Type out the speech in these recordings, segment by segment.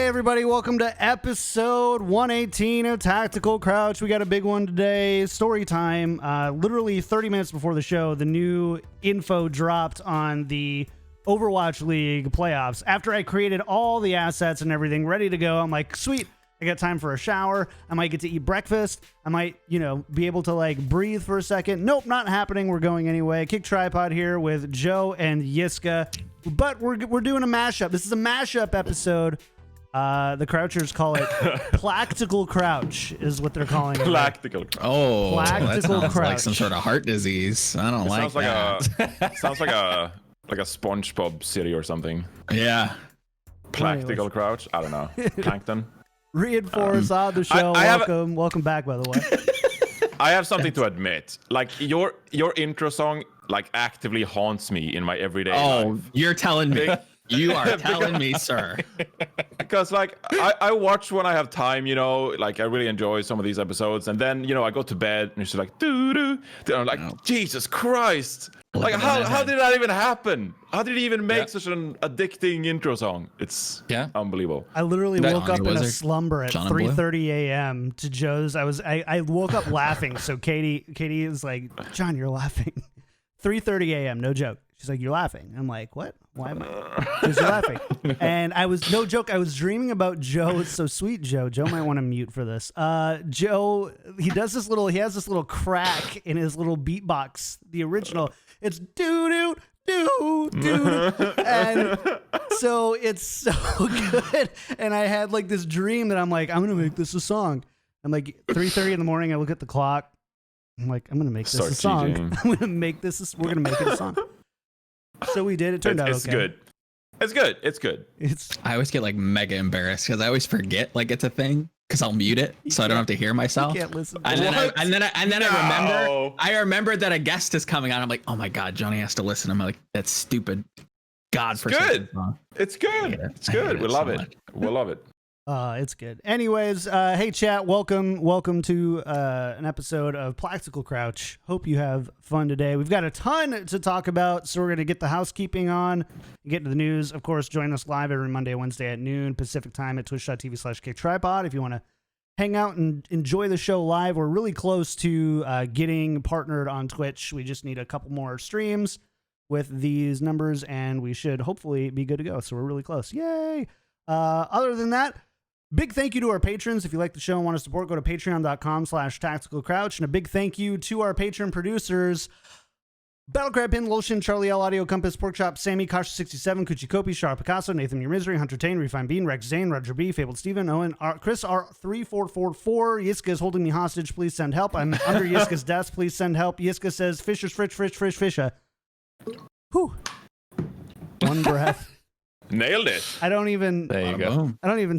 Everybody, welcome to episode 118 of Tactical Crouch. We got a big one today. Story time. Literally 30 minutes before the show, the new info dropped on the Overwatch League playoffs. After I created all the assets and everything ready to go, I'm like, sweet, I got time for a shower. I might get to eat breakfast. I might, be able to like breathe for a second. Nope, not happening. We're going anyway. KickedTripod here with Joe and Yiska. But we're doing a mashup. This is a mashup episode. The Crouchers call it Practical Crouch is what they're calling it. Practical. Oh, Practical that sounds Crouch. like some sort of heart disease. I don't like that. Sounds like a SpongeBob city or something. Yeah. Practical Crouch. I don't know. Plankton. Reinforce the show. Welcome back, by the way. I have something to admit. Like your intro song, like actively haunts me in my everyday life. Oh, you're telling me. You are telling me, sir. Because like I watch when I have time, like I really enjoy some of these episodes, and then I go to bed and it's just like doo. I'm like, Jesus Christ! Like how did that even happen? How did he even make such an addicting intro song? It's unbelievable. I literally woke up in a slumber at 3:30 a.m. to Joe's. I woke up laughing. So Katie is like, John, you're laughing. 3:30 a.m. No joke. She's like, you're laughing. I'm like, what? Why am I? Because you're laughing. And I was, no joke, I was dreaming about Joe. It's so sweet, Joe. Joe might want to mute for this. Joe, he has this little crack in his little beatbox. The original, it's doo-doo, doo-doo. And so it's so good. And I had like this dream that I'm like, I'm going to make this a song. I'm like 3:30 in the morning. I look at the clock. I'm like, I'm going to make this a song. I'm going to make this, we're going to make it a song. So we did. It turned out okay. It's good. I always get like mega embarrassed because I always forget like it's a thing because I'll mute it so I don't have to hear myself. You can't listen. And then I remember that a guest is coming on. I'm like, oh my God, Johnny has to listen. I'm like, that's stupid. God, for good. It's good. It's good. We love it. We'll love it. It's good. Anyways, hey chat, welcome to an episode of Practical Crouch. Hope you have fun today. We've got a ton to talk about, so we're going to get the housekeeping on, get to the news. Of course, join us live every Monday, Wednesday at noon Pacific time at twitch.tv/KickedTripod if you want to hang out and enjoy the show live. We're really close to getting partnered on Twitch. We just need a couple more streams with these numbers, and we should hopefully be good to go. So we're really close. Yay! Other than that, big thank you to our patrons. If you like the show and want to support, go to patreon.com/tacticalcrouch. And a big thank you to our patron producers, Battlecrab Pin, Lotion, Charlie L, Audio Compass, Porkchop, Sammy, Kasha67, Kuchikopi, Shara Picasso, Nathan Your Misery, Hunter Tane, Refined Bean, Rex Zane, Roger B, Fabled Steven, Owen, Chris R3444, Yiska is holding me hostage, please send help. I'm under Yiska's desk, please send help. Yiska says, Fisher's Fisher. Whew. One breath. Nailed it. I don't even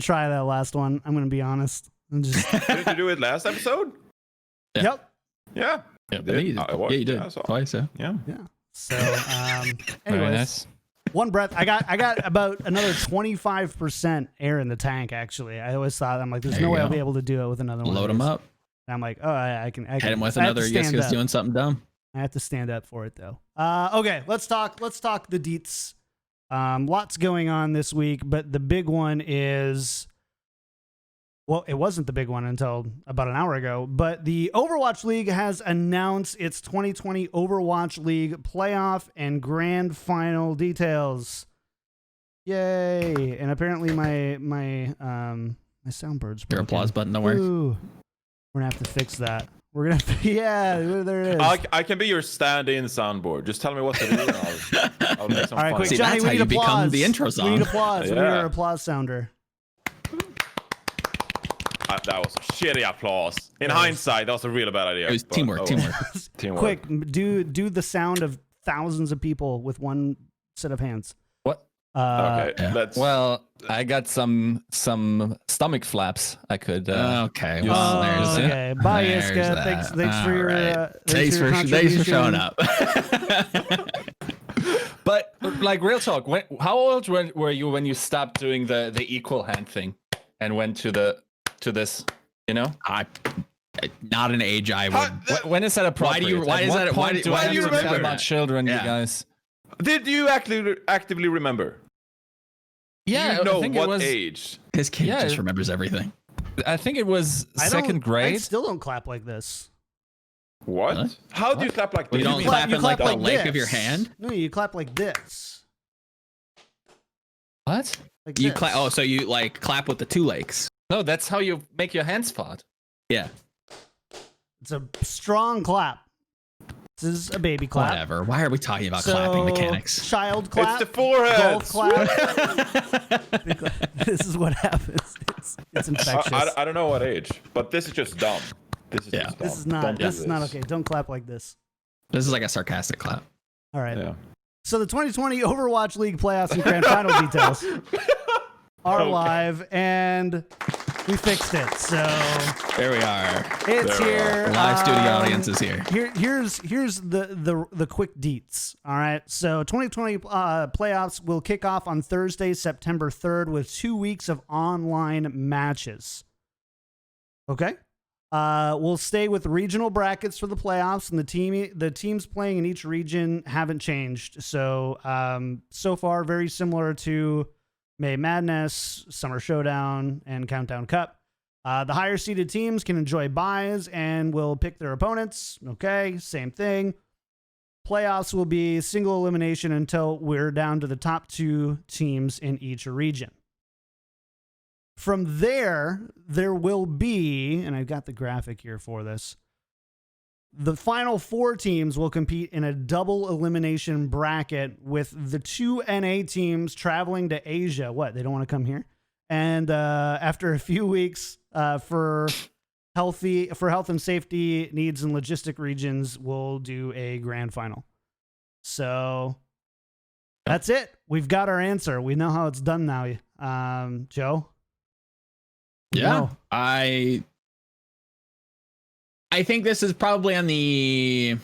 try that last one. I'm going to be honest. Didn't you do it last episode? Yeah. Yep. Yeah. Yeah, you did. Twice, yeah. So, anyways, nice. One breath. I got about another 25% air in the tank, actually. I always thought, I'm like, there's no way I'll be able to do it with another one. Load them up. And I'm like, oh, I can. Hit him with another Yiska's doing something dumb. I have to stand up for it, though. Okay, let's talk the deets. Lots going on this week, but the big one is, well, it wasn't the big one until about an hour ago, but the Overwatch League has announced its 2020 Overwatch League playoff and grand final details. Yay. And apparently my soundbird's your applause button, don't worry. Ooh, we're gonna have to fix that. We're gonna have to, yeah, there it is. I can be your stand-in soundboard. Just tell me what to do and I'll make some All right, fun. quick, Johnny, we need applause. Become the intro song. We need applause. We need our applause sounder. That was a shitty applause. In hindsight, that was a real bad idea. It was teamwork. Quick, do the sound of thousands of people with one set of hands. What? Okay, let's. Well, I got some stomach flaps I could. Okay. use. Well, there's okay. it. Bye, There's Yiska. that. Thanks for All your right. thanks for your thanks for showing contribution. up. But like real talk, how old were you when you stopped doing the equal hand thing and went to this? You know, Not an age I would. when is that appropriate? Why is that? Why do why you do you remember remember about that? children, Yeah. you guys? Did you actively remember? Yeah, Do you know I think what it was. age? His kid Yeah. just remembers everything. I think it was second I grade. still don't clap like this. What? Really? How do you clap like this? You don't You clap in like the like lake of your this. hand. No, you clap like this. What? Like You this. clap. Oh, so you like clap with the two legs. No, that's how you make your hands fart. Yeah. It's a strong clap. This is a baby clap. Whatever. Why are we talking about So, clapping mechanics? Child clap. It's the forehead. Golf clap. This is what happens. It's infectious. I don't know what age, but this is just dumb. This is just dumb. This is not. Don't do This is not okay. Don't clap like this. This is like a sarcastic clap. All right. Yeah. So the 2020 Overwatch League playoffs and grand final details are live, and we fixed it. So There we are. it's There we here. The live studio audience is here. Here's the quick deets. All right. So 2020 playoffs will kick off on Thursday, September 3rd, with 2 weeks of online matches. Okay. We'll stay with regional brackets for the playoffs, and the teams playing in each region haven't changed. So so far, very similar to May Madness, Summer Showdown, and Countdown Cup. The higher seeded teams can enjoy buys and will pick their opponents. Okay, same thing. Playoffs will be single elimination until we're down to the top 2 teams in each region. From there will be, and I've got the graphic here for this, the final 4 teams will compete in a double elimination bracket with the 2 NA teams traveling to Asia. What, they don't want to come here? And after a few weeks for health and safety needs and logistic regions, we'll do a grand final. So that's it. We've got our answer. We know how it's done now. Joe? Yeah. No. I think this is probably on the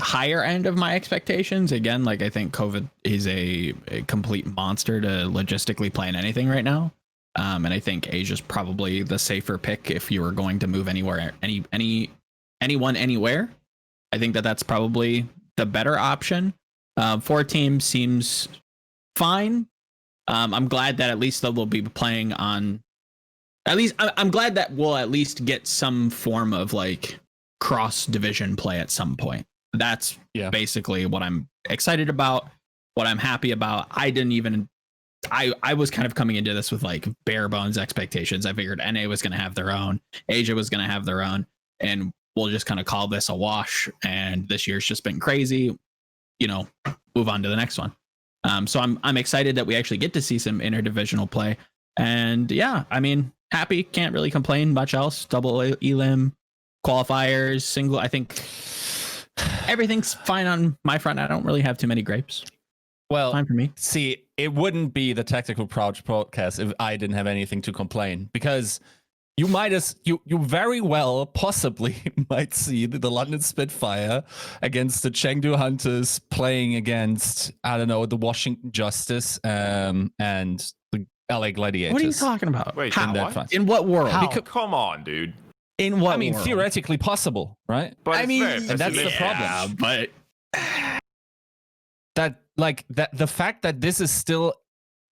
higher end of my expectations. Again, like I think COVID is a complete monster to logistically plan anything right now. And I think Asia's probably the safer pick if you were going to move anywhere, anyone anywhere. I think that's probably the better option. 4 teams seems fine. I'm glad that at least they'll be playing on. At least I'm glad that we'll at least get some form of like cross division play at some point. That's basically what I'm excited about, what I'm happy about. I was kind of coming into this with like bare bones expectations. I figured NA was going to have their own, Asia was going to have their own, and we'll just kind of call this a wash. And this year's just been crazy, move on to the next one. So I'm excited that we actually get to see some interdivisional play. And yeah, I mean, happy, can't really complain much else. Double elim, qualifiers, single. I think everything's fine on my front. I don't really have too many grapes. Well, Fine for me. See, it wouldn't be the Tactical Crouch podcast if I didn't have anything to complain, because you very well possibly might see the London Spitfire against the Chengdu Hunters playing against, I don't know, the Washington Justice and the LA Gladiators. What are you talking about? Wait, How? in that fun. In what world? How? Come on, dude. In what I mean, world? theoretically possible, right? But I it's mean, very and that's the pessimistic. problem. but that the fact that this is still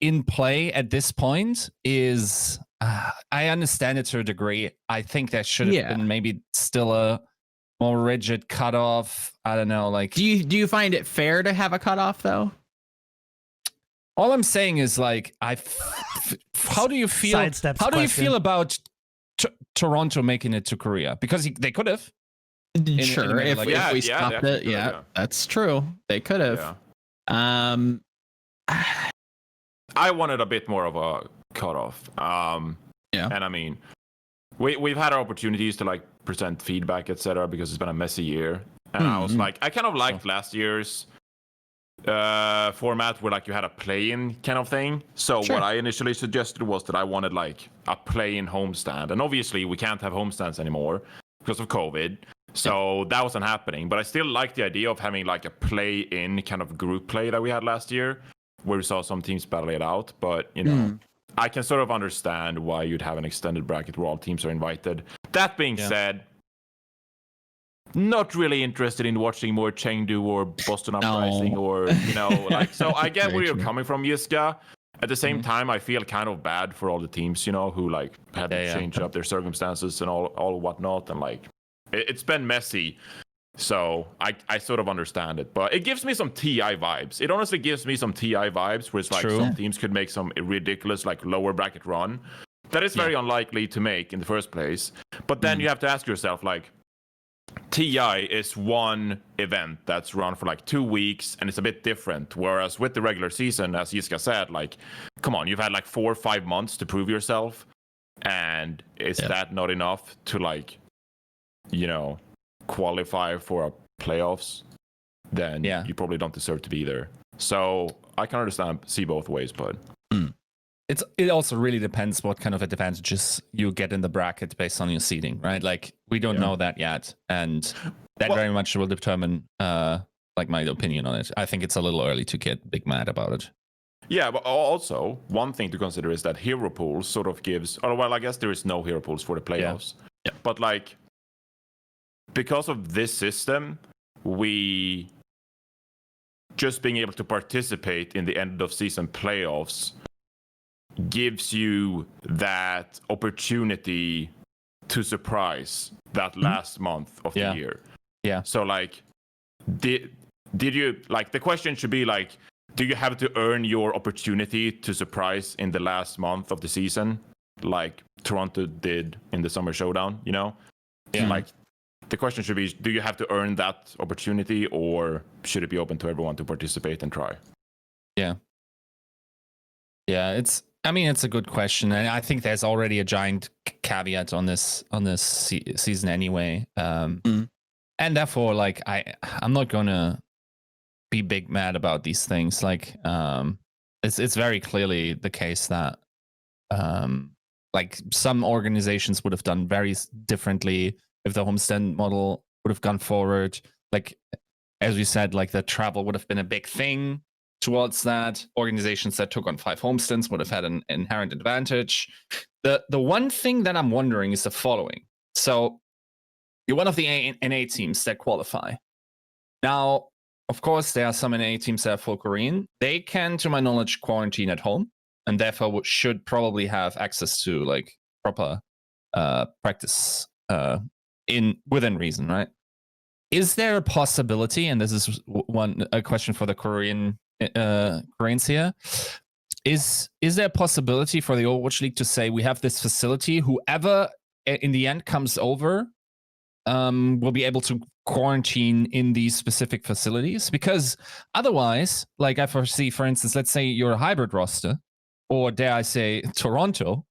in play at this point is I understand it to a degree. I think that should have been maybe still a more rigid cutoff. I don't know, like do you find it fair to have a cutoff though? all I'm saying is like how do you feel Sidesteps how do you question. feel about Toronto making it to Korea? Because they could have. Sure, if we stopped it, that's true. They could have. Yeah. I I wanted a bit more of a cutoff. And I mean, we've had our opportunities to like present feedback, etc., because it's been a messy year. And I was like, I kind of liked last year's format where like you had a play-in kind of thing. So what I initially suggested was that I wanted like a play-in homestand, and obviously we can't have homestands anymore because of COVID. So that wasn't happening. But I still like the idea of having like a play-in kind of group play that we had last year, where we saw some teams battle it out. But you know, I can sort of understand why you'd have an extended bracket where all teams are invited. That being said, not really interested in watching more Chengdu or Boston Uprising or, you know, like, so I get where you're coming from, Yiska. At the same time, I feel kind of bad for all the teams, you know, who like had to change up their circumstances and all whatnot. And like, it's been messy. So I sort of understand it, but it gives me some TI vibes. It honestly gives me some TI vibes where it's like some teams could make some ridiculous, like lower bracket run that is very unlikely to make in the first place. But then you have to ask yourself, like, TI is one event that's run for like 2 weeks and it's a bit different. Whereas with the regular season, as Yiska said, like, come on, you've had like 4 or 5 months to prove yourself. And is that not enough to like, you know, qualify for a playoffs? Then you probably don't deserve to be there. So I can understand, see both ways, but it also really depends what kind of advantages you get in the bracket based on your seeding, right? Like we don't know that yet, and that very much will determine like my opinion on it. I think it's a little early to get big mad about it. Yeah, but also one thing to consider is that hero pools sort of gives, or well, I guess there is no hero pools for the playoffs. Yeah. But like, because of this system, we just being able to participate in the end of season playoffs gives you that opportunity to surprise that last month of the year. Yeah. So like, did you, like, the question should be like, do you have to earn your opportunity to surprise in the last month of the season, like Toronto did in the Summer Showdown, you know? Yeah. Like, the question should be, do you have to earn that opportunity, or should it be open to everyone to participate and try? Yeah. Yeah, it's a good question, and I think there's already a giant caveat on this season anyway, and therefore, like, I'm not gonna be big mad about these things. Like, it's very clearly the case that like some organizations would have done very differently if the homestand model would have gone forward. Like, as we said, like the travel would have been a big thing towards that. Organizations that took on 5 homestands would have had an inherent advantage. The one thing that I'm wondering is the following. So you're one of the NA teams that qualify. Now, of course, there are some NA teams that are full Korean. They can, to my knowledge, quarantine at home, and therefore should probably have access to like proper practice within reason, right? Is there a possibility, and this is a question for the Koreans here, is there a possibility for the Overwatch League to say, we have this facility, whoever in the end comes over will be able to quarantine in these specific facilities? Because otherwise, like I foresee, for instance, let's say you're a hybrid roster, or dare I say Toronto,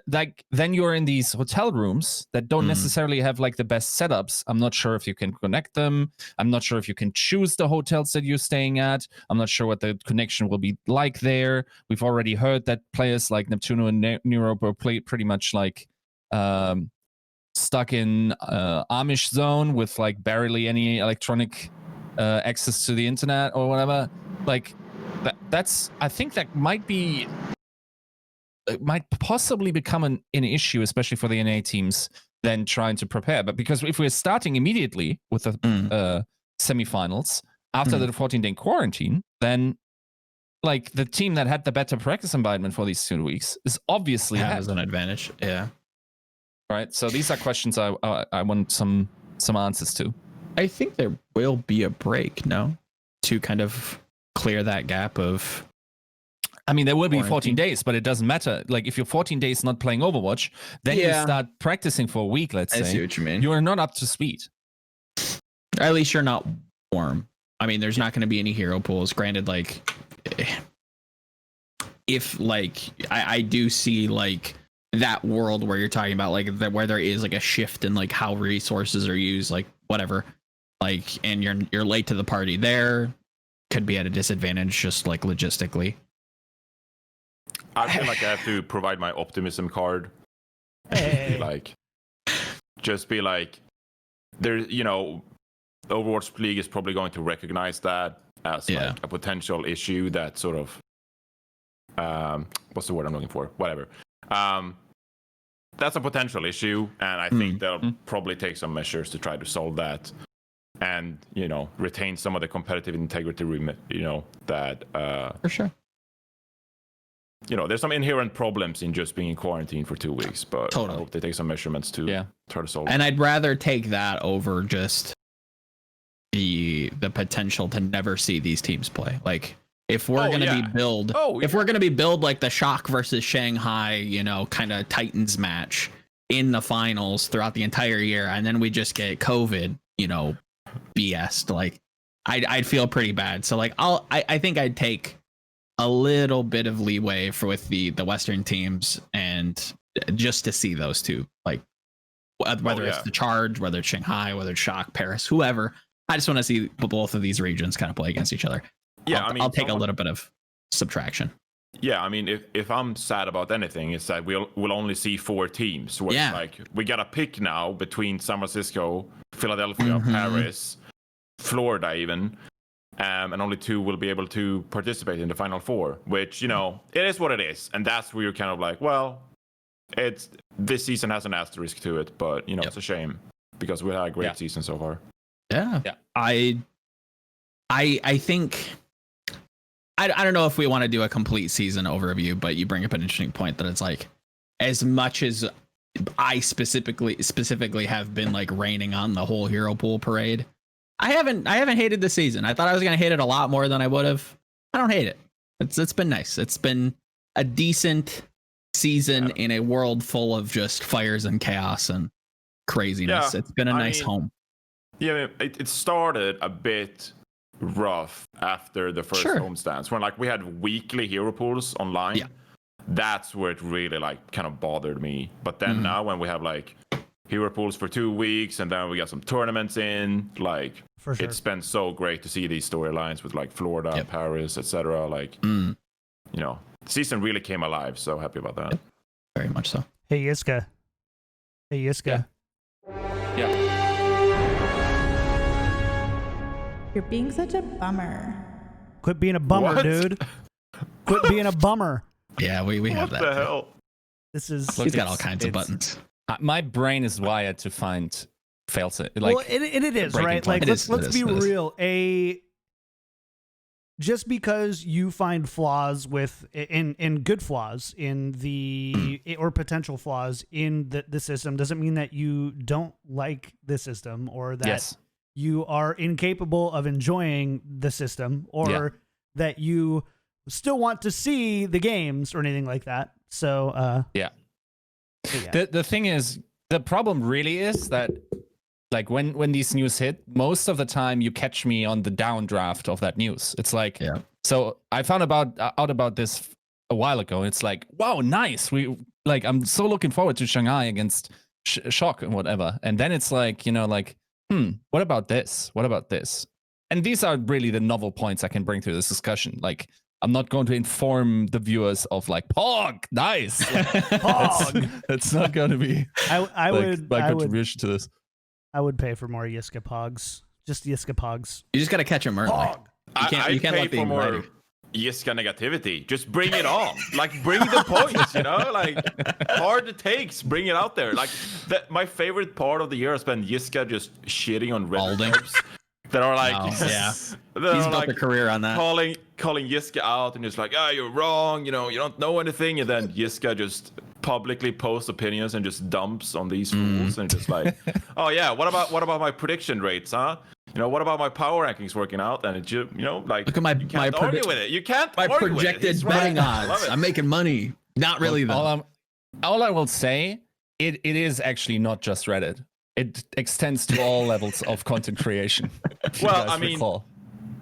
like then you're in these hotel rooms that don't necessarily have like the best setups. I'm not sure if you can connect them. I'm not sure if you can choose the hotels that you're staying at. I'm not sure what the connection will be like there. We've already heard that players like Neptuno and Nero were pretty much like stuck in Amish zone with like barely any electronic access to the internet or whatever. Like that's, I think that might possibly become an issue, especially for the NA teams, then trying to prepare. But because if we're starting immediately with the semifinals after the 14-day quarantine, then like the team that had the better practice environment for these 2 weeks is obviously has an advantage. Yeah. Right. So these are questions I want some answers to. I think there will be a break, no, to kind of clear that gap of. I mean, there will be 14 days, but it doesn't matter. Like, if you're 14 days not playing Overwatch, then you start practicing for a week, let's say. I see what you mean. You're not up to speed. At least you're not warm. I mean, there's not going to be any hero pools. Granted, like, if, like, I do see, like, that world where you're talking about, like, where there is, like, a shift in, like, how resources are used, like, whatever. Like, and you're late to the party there. could be at a disadvantage just like logistically. I feel like I have to provide my optimism card. Hey. Like, just be like, there, you know, Overwatch League is probably going to recognize that as like a potential issue that sort of, what's the word I'm looking for? Whatever. That's a potential issue, and I think they'll probably take some measures to try to solve that, and you know, retain some of the competitive integrity. You know that For sure. You know, there's some inherent problems in just being in quarantine for 2 weeks, but Totally. I hope they take some measurements to try to solve it. And I'd rather take that over just the potential to never see these teams play. Like, if we're gonna be billed, if we're gonna be billed like the Shock versus Shanghai, you know, kind of Titans match in the finals throughout the entire year, and then we just get COVID, you know, BS, like I'd feel pretty bad. So like I think I'd take a little bit of leeway with the Western teams, and just to see those two, like whether it's the Charge, whether it's Shanghai, whether it's Shock, Paris, whoever. I just want to see both of these regions kind of play against each other. Yeah, I'll take a little bit of subtraction. Yeah, I mean, if I'm sad about anything, it's that we'll only see 4 teams. Where it's like we got to pick now between San Francisco, Philadelphia, Paris, Florida, even. And only 2 will be able to participate in the Final 4, which, you know, it is what it is. And that's where you're kind of like, well, this season has an asterisk to it, but, you know, it's a shame because we had a great season so far. Yeah. I think, I don't know if we want to do a complete season overview, but you bring up an interesting point that it's like, as much as I specifically have been like raining on the whole hero pool parade, I haven't hated the season. I thought I was gonna hate it a lot more than I would have. I don't hate it. It's been nice. It's been a decent season in a world full of just fires and chaos and craziness. It's been a nice home. Yeah, it started a bit rough after the first homestands when like we had weekly hero pools online. Yeah. That's where it really like kind of bothered me. But then now when we have like hero pools for 2 weeks and then we got some tournaments in, like it's been so great to see these storylines with like Florida, Paris, etc. Like you know, the season really came alive. So happy about that. Very much so. Hey Yiska. Yeah. You're being such a bummer. Quit being a bummer, dude. Quit being a bummer. Yeah, we have that. What the hell? This is. He's got all kinds of buttons. My brain is wired to find fails. Like, well, it is right. Like, let's be real. Just because you find flaws in good flaws in the or potential flaws in the system doesn't mean that you don't like the system or that you are incapable of enjoying the system or that you still want to see the games or anything like that. So the thing is, the problem really is that like when these news hit, most of the time you catch me on the downdraft of that news. It's like, so I found out about this a while ago. It's like, wow, nice. I'm so looking forward to Shanghai against Shock and whatever. And then it's like, you know, like, what about this? What about this? And these are really the novel points I can bring to this discussion. Like, I'm not going to inform the viewers of like, Pog, nice. Pog. That's not going to be my contribution to this. I would pay for more Yiska Pogs. Just Yiska Pogs. You just got to catch them early. You can't pay for more Yiska negativity. Just bring it on. Like, bring the points, you know? Like, hard takes, bring it out there. Like, my favorite part of the year has been Yiska just shitting on red players that are like, he's built a career on that. Calling Yiska out and just like, you're wrong, you know, you don't know anything. And then Yiska just publicly posts opinions and just dumps on these fools and just like, oh yeah, what about my prediction rates, huh? You know, what about my power rankings working out? And it, you know, like, look at my argue with it. You can't my argue projected with it. betting odds. I'm making money. Not really though. All I will say, it is actually not just Reddit. It extends to all levels of content creation. Well, I mean,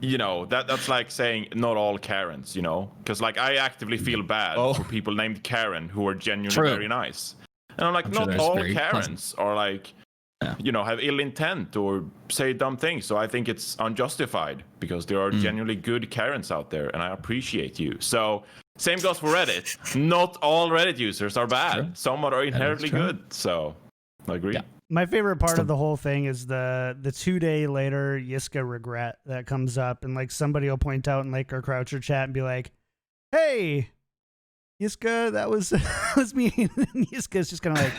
you know, that's like saying not all Karens, you know, because like I actively feel bad for people named Karen who are genuinely very nice, and I'm like, not all Karens are like have ill intent or say dumb things. So I think it's unjustified because there are genuinely good Karens out there, and I appreciate you. So same goes for Reddit. Not all Reddit users are bad. True. Some are inherently good. So I agree. Yeah. My favorite part of the whole thing is the 2 day later Yiska regret that comes up, and like somebody will point out in like our Croucher chat and be like, "Hey, Yiska, that was me." And Yiska's just kind of like,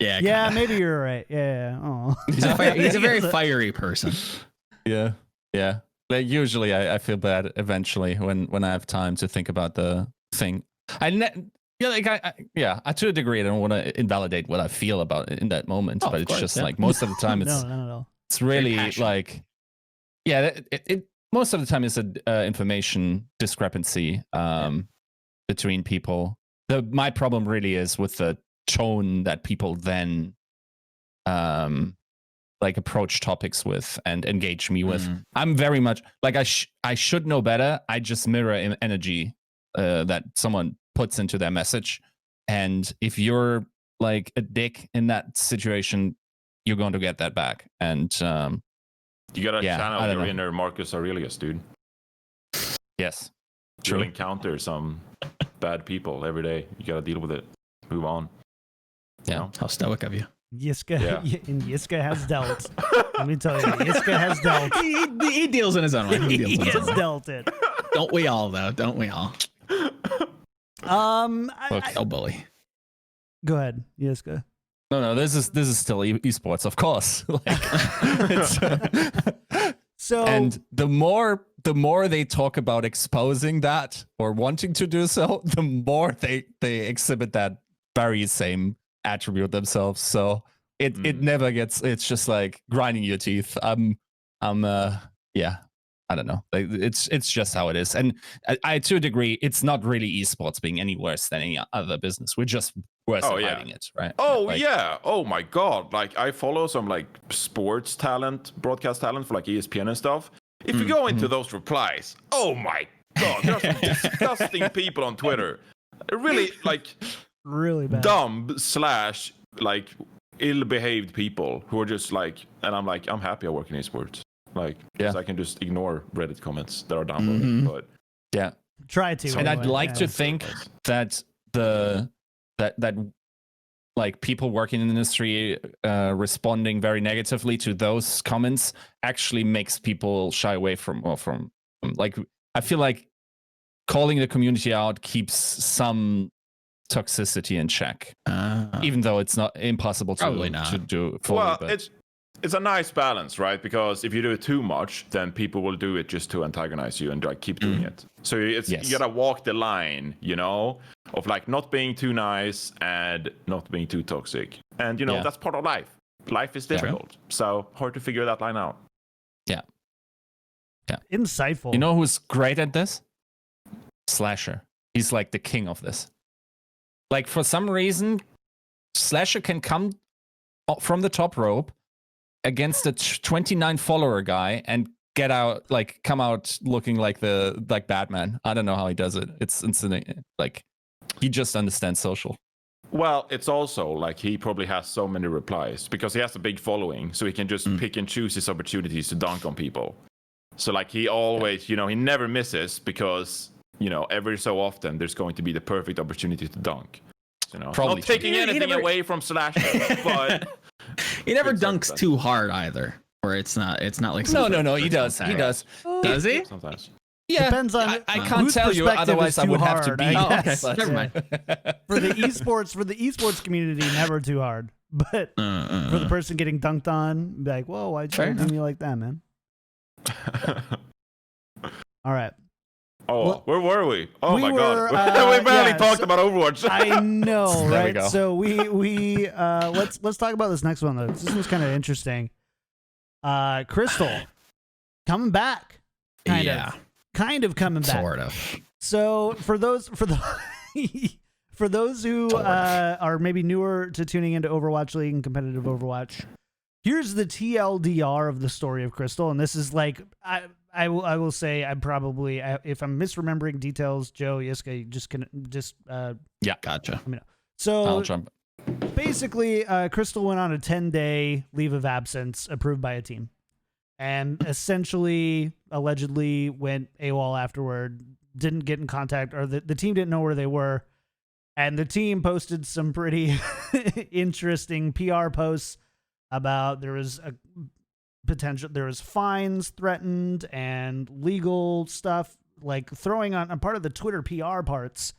"Yeah, maybe you're right. Yeah. Oh, He's a very fiery person. Yeah. Like usually, I feel bad eventually when I have time to think about the thing. I to a degree I don't want to invalidate what I feel about it in that moment, but it's just like most of the time it's really like most of the time it's an information discrepancy between people. My problem really is with the tone that people then like approach topics with and engage me with. I'm very much like I should know better. I just mirror energy that someone puts into their message, and if you're like a dick in that situation, you're going to get that back. And you gotta channel your inner Marcus Aurelius, dude. Yes, you'll encounter some bad people every day. You gotta deal with it, move on. How stoic of you. Yiska, and Yiska has dealt. Let me tell you, Yiska has dealt. He deals in his own way. He has dealt it. Don't we all, though? Don't we all? No bully. Go ahead, Yiska. No, this is still esports, of course. And the more they talk about exposing that or wanting to do so, the more they exhibit that very same attribute themselves. So it never gets. It's just like grinding your teeth. I don't know. Like, it's just how it is. And I to a degree, it's not really esports being any worse than any other business. We're just worse at hiding it, right? Oh, yeah. Oh, my God. Like, I follow some, like, sports talent, broadcast talent for, like, ESPN and stuff. If you go into those replies, oh, my God. There are some disgusting people on Twitter. Really, like, really bad. Dumb / like, ill-behaved people who are just, like, and I'm like, I'm happy I work in esports. Like, because I can just ignore Reddit comments that are downloaded. But try to. And I'd like to think that that like people working in the industry responding very negatively to those comments actually makes people shy away from like, I feel like calling the community out keeps some toxicity in check, even though it's not impossible to do fully. Well, it's a nice balance, right? Because if you do it too much, then people will do it just to antagonize you and like keep doing it. So you gotta walk the line, of like not being too nice and not being too toxic. And that's part of life. Life is difficult, so hard to figure that line out. Yeah. Insightful. You know who's great at this? Slasher. He's like the king of this. Like, for some reason, Slasher can come from the top rope against a 29 follower guy and come out looking like Batman. I don't know how he does it. It's insane. Like, he just understands social. Well, it's also like he probably has so many replies because he has a big following, so he can just pick and choose his opportunities to dunk on people. So like he always, he never misses because, every so often there's going to be the perfect opportunity to dunk. Probably not taking anything away from Slasher, but he never dunks too hard either. Or it's not like no, he does. He does. Does he? Sometimes. Yeah, depends on. I can't tell you. Otherwise, I would have to be. Never mind. For the esports community, never too hard. But for the person getting dunked on, be like, whoa, why'd you do me like that, man? All right. Oh, where were we? Oh my God, we barely talked about Overwatch. I know, There we right? go. So we let's talk about this next one though. This was kind of interesting. Krystal coming back, kind of coming back, sort of. So for those who are maybe newer to tuning into Overwatch League and competitive Overwatch, here's the TLDR of the story of Krystal, and this is like I will say I'm probably if I'm misremembering details, Joe, Yiska, gotcha. Let me know. So I'll jump. basically, Krystal went on a 10-day leave of absence approved by a team, and essentially, allegedly, went AWOL afterward. Didn't get in contact, or the team didn't know where they were, and the team posted some pretty interesting PR posts about there was a potential, there was fines threatened and legal stuff, like throwing on a part of the Twitter PR parts.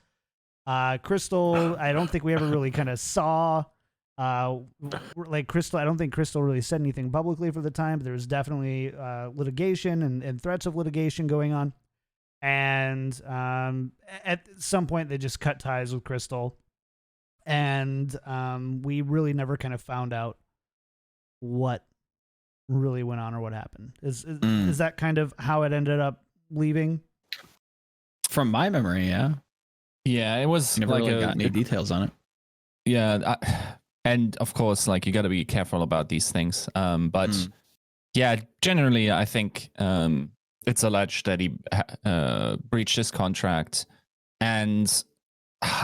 Krystal, I don't think we ever really kind of saw, like Krystal, I don't think Krystal really said anything publicly for the time, but there was definitely litigation and threats of litigation going on. And at some point, they just cut ties with Krystal. And we really never kind of found out what really went on or what happened. Is that kind of how it ended up leaving? From my memory, yeah. Yeah, it was Never like really got any details on it. Yeah, and of course, like you got to be careful about these things. But yeah, generally, I think it's alleged that he breached his contract, and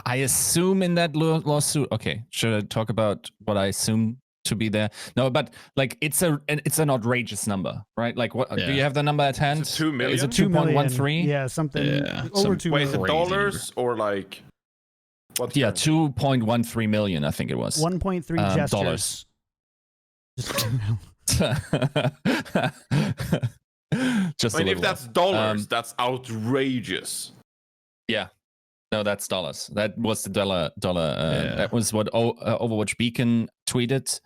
I assume in that lawsuit. Okay, should I talk about what I assume to be there? No, but like it's an outrageous number, right? Like, what do you have the number at hand? Is it 2 million? Is it 2.13? Yeah, something Yeah, over 2 Wait, is million. it dollars or like? What's Yeah, that? 2.13 million, I think it was. 1.3 gestures. Dollars. Just I mean, a if little that's off. dollars, that's outrageous. Yeah. No, that's dollars. That was the dollar. That was what Overwatch Beacon tweeted.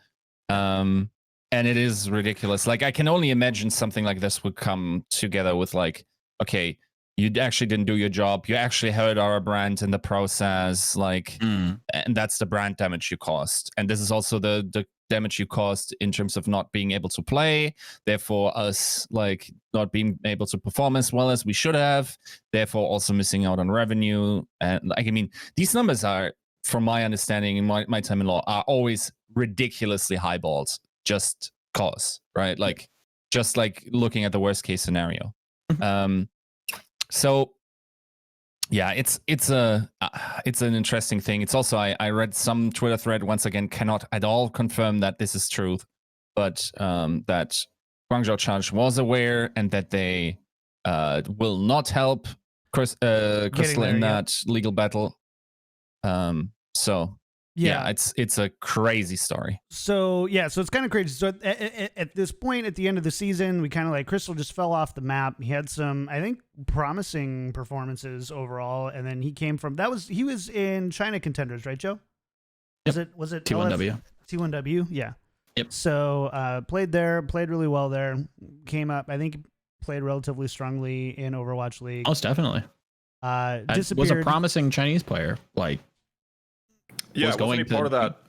And it is ridiculous. Like, I can only imagine something like this would come together with like, okay, you actually didn't do your job. You actually hurt our brand in the process. Like, and that's the brand damage you caused. And this is also the damage you caused in terms of not being able to play. Therefore, us like not being able to perform as well as we should have. Therefore, also missing out on revenue. And like, I mean, these numbers are, from my understanding in my time in law, are always ridiculously highballed. Just cause, right? Like, just like looking at the worst case scenario. So yeah, it's an interesting thing. It's also, I read some Twitter thread, once again, cannot at all confirm that this is truth, but that Guangzhou Charge was aware and that they will not help Krystal in that legal battle. So yeah, it's a crazy story. So it's kind of crazy. So at this point, at the end of the season, we kind of like Krystal just fell off the map. He had some, I think, promising performances overall, and then he was in China Contenders, right, Joe? Yep. Was it T1W? T1W, yeah. Yep. So played really well there. Came up, I think, played relatively strongly in Overwatch League. Most definitely. Disappeared. Was a promising Chinese player. Like, Yeah, was wasn't he going part to of that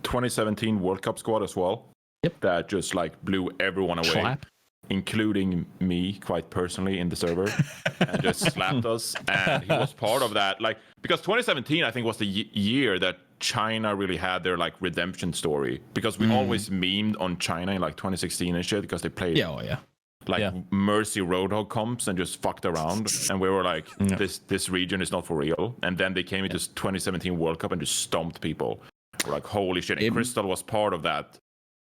2017 World Cup squad as well? Yep. That just like blew everyone away, Slap. including me, quite personally, in the server, and just slapped us. And he was part of that, like, because 2017 I think was the year that China really had their like redemption story, because we always memed on China in like 2016 and shit, because they played Mercy Roadhog comps and just fucked around, and we were like, this region is not for real. And then they came into 2017 World Cup and just stomped people. We're like, holy shit. And Krystal was part of that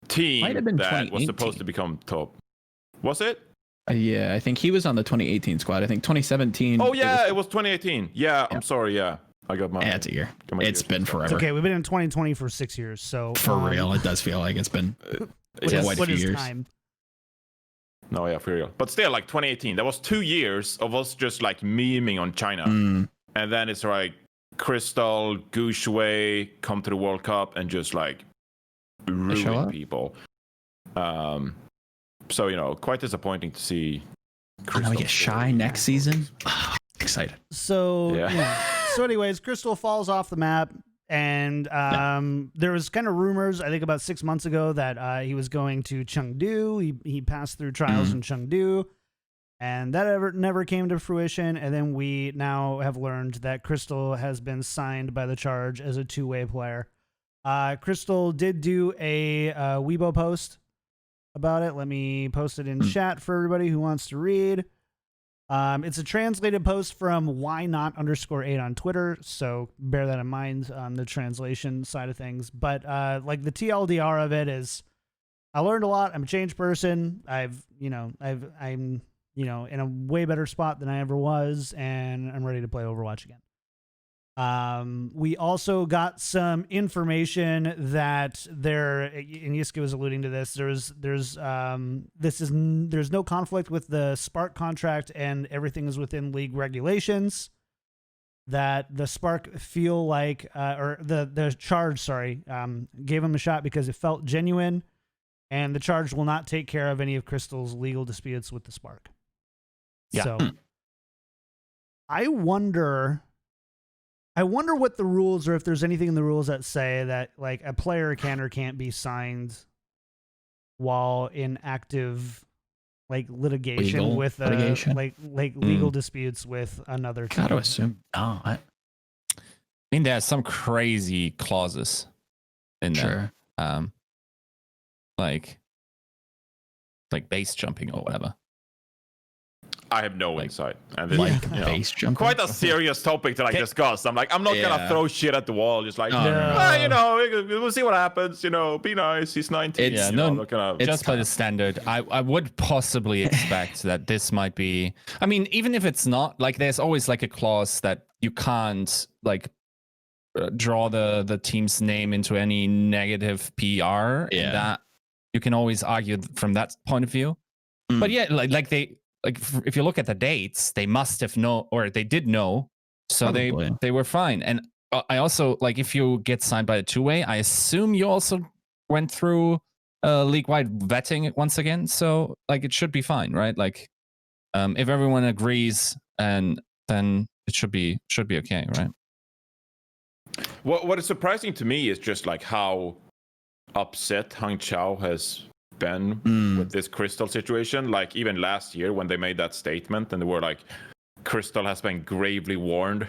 team that was supposed to become top. Was it? Yeah, I think he was on the 2018 squad. I think 2017. Oh yeah, it was 2018. Yeah, I'm sorry. Yeah, I got my. It's a year. It's been forever. It's okay, we've been in 2020 for 6 years, so for real, it does feel like it's been what is years. time? No, yeah, for real. But still, like 2018, that was 2 years of us just like memeing on China, and then it's like Krystal, Gushway come to the World Cup and just like ruin people. So quite disappointing to see. Now we get Shy next season. Excited. So So anyways, Krystal falls off the map, and there was kind of rumors, I think about 6 months ago, that he was going to Chengdu. He passed through trials in Chengdu, and that never came to fruition. And then we now have learned that Krystal has been signed by the Charge as a two-way player. Krystal did do a Weibo post about it. Let me post it in chat for everybody who wants to read. It's a translated post from why not _8 on Twitter, so bear that in mind on the translation side of things. But like the TLDR of it is, I learned a lot. I'm a changed person. I'm in a way better spot than I ever was, and I'm ready to play Overwatch again. We also got some information that there, and Yiska was alluding to this. There's no conflict with the Spark contract, and everything is within league regulations. That the Spark feel like, or the charge, gave him a shot because it felt genuine, and the charge will not take care of any of Krystal's legal disputes with the Spark. Yeah. So I wonder what the rules, or if there's anything in the rules that say that like a player can or can't be signed while in active like litigation legal disputes with another team. Gotta assume not. I mean, there's some crazy clauses in there. Sure. Like base jumping or whatever. I have no insight. And this Base jumping. quite a serious topic to discuss. I'm not gonna throw shit at the wall. Just like, No. we'll see what happens. Be nice. He's 19. It's just by the standard. I would possibly expect that this might be. I mean, even if it's not, like, there's always like a clause that you can't draw the team's name into any negative PR. Yeah. That you can always argue from that point of view. But yeah, if you look at the dates, they must have known, or they did know, so Probably. they were fine. And I also, like, if you get signed by a two-way, I assume you also went through league-wide vetting once again, so like it should be fine, right? Like, if everyone agrees, and then it should be okay, right? What is surprising to me is just like how upset Hangzhou has been with this Krystal situation. Like even last year when they made that statement and they were like, Krystal has been gravely warned.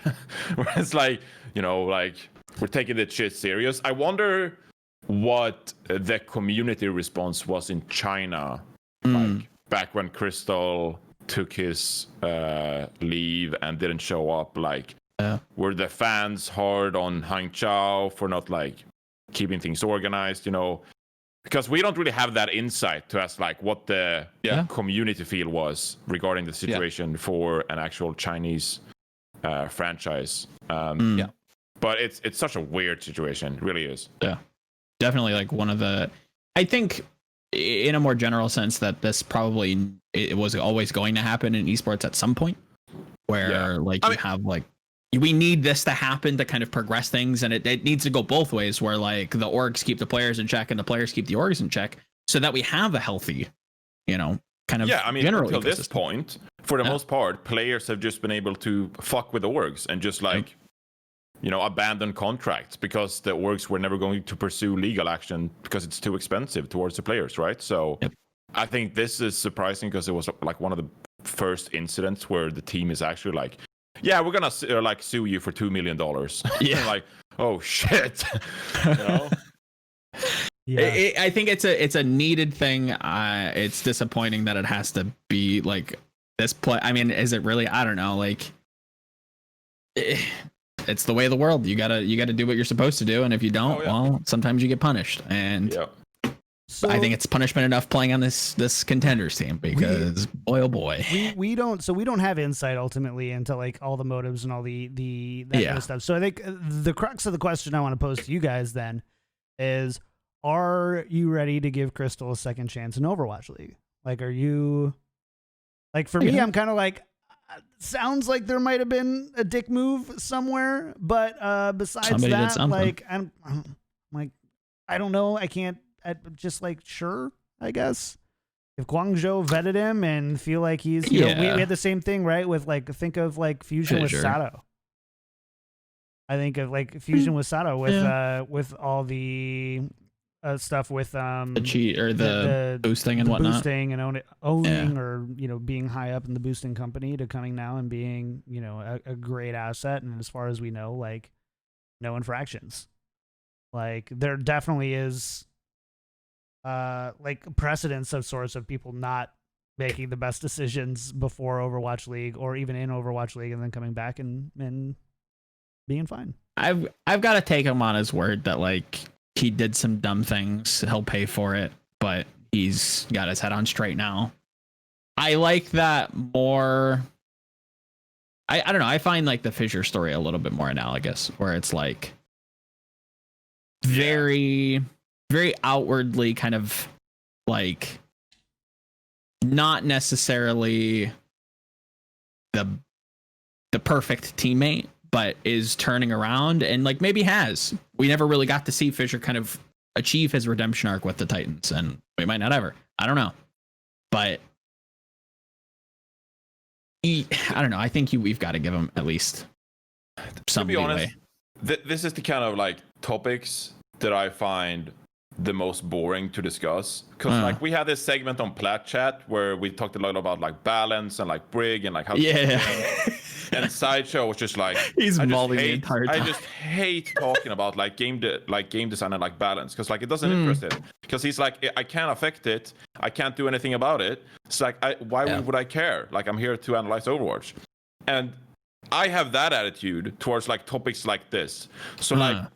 Where it's like, we're taking this shit serious. I wonder what the community response was in China, like back when Krystal took his leave and didn't show up. Like, were the fans hard on Hangzhou for not keeping things organized? Because we don't really have that insight to us, like what the community feel was regarding the situation for an actual Chinese franchise. But it's such a weird situation. It really is. Yeah, definitely like one of the, I think in a more general sense that this probably, it was always going to happen in esports at some point where we need this to happen to kind of progress things, and it needs to go both ways where like the orgs keep the players in check and the players keep the orgs in check so that we have a healthy, kind of general until ecosystem. This point, for the most part, players have just been able to fuck with the orgs and just abandon contracts because the orgs were never going to pursue legal action because it's too expensive towards the players, right? So I think this is surprising because it was like one of the first incidents where the team is actually like, yeah, we're gonna sue you for $2 million. Yeah, like, oh shit. Yeah, I think it's a needed thing. It's disappointing that it has to be like this play. I mean, is it really? I don't know. Like, it's the way of the world. You gotta do what you're supposed to do, and if you don't, well, sometimes you get punished. And so, I think it's punishment enough playing on this contenders team because boy oh boy, we don't have insight ultimately into like all the motives and all the that kind of stuff. So I think the crux of the question I want to pose to you guys then is, are you ready to give Krystal a second chance in Overwatch League? Like, are you like, for me, I'm kind of like, sounds like there might have been a dick move somewhere, but besides Somebody did that, something. like, I'm like, I don't know. I can't. I'm just like, sure, I guess. If Guangzhou vetted him and feel like he's, we had the same thing, right? With think of like Fusion with Sato. I think of like Fusion with Sato with all the stuff with the cheat or the boosting and whatnot, boosting and owning or being high up in the boosting company to coming now and being a great asset. And as far as we know, like, no infractions. Like, there definitely is like precedence of sorts of people not making the best decisions before Overwatch League or even in Overwatch League and then coming back and being fine. I've got to take him on his word that like he did some dumb things. He'll pay for it, but he's got his head on straight now. I like that more. I don't know. I find like the Fissure story a little bit more analogous, where it's like very, very outwardly kind of like not necessarily the perfect teammate, but is turning around and like maybe has. We never really got to see Fissure kind of achieve his redemption arc with the Titans, and we might not ever. I don't know, but I don't know. I think we've got to give him at least some to be leeway. honest, this is the kind of like topics that I find the most boring to discuss, because like we had this segment on Plat Chat where we talked a lot about like balance and like Brig and like how and Sideshow was just like he's mulling the entire time. I just hate talking about like game design and like balance, because like it doesn't interest him, because he's like, I can't affect it, I can't do anything about it. It's like why would I care? Like I'm here to analyze Overwatch, and I have that attitude towards like topics like this. So like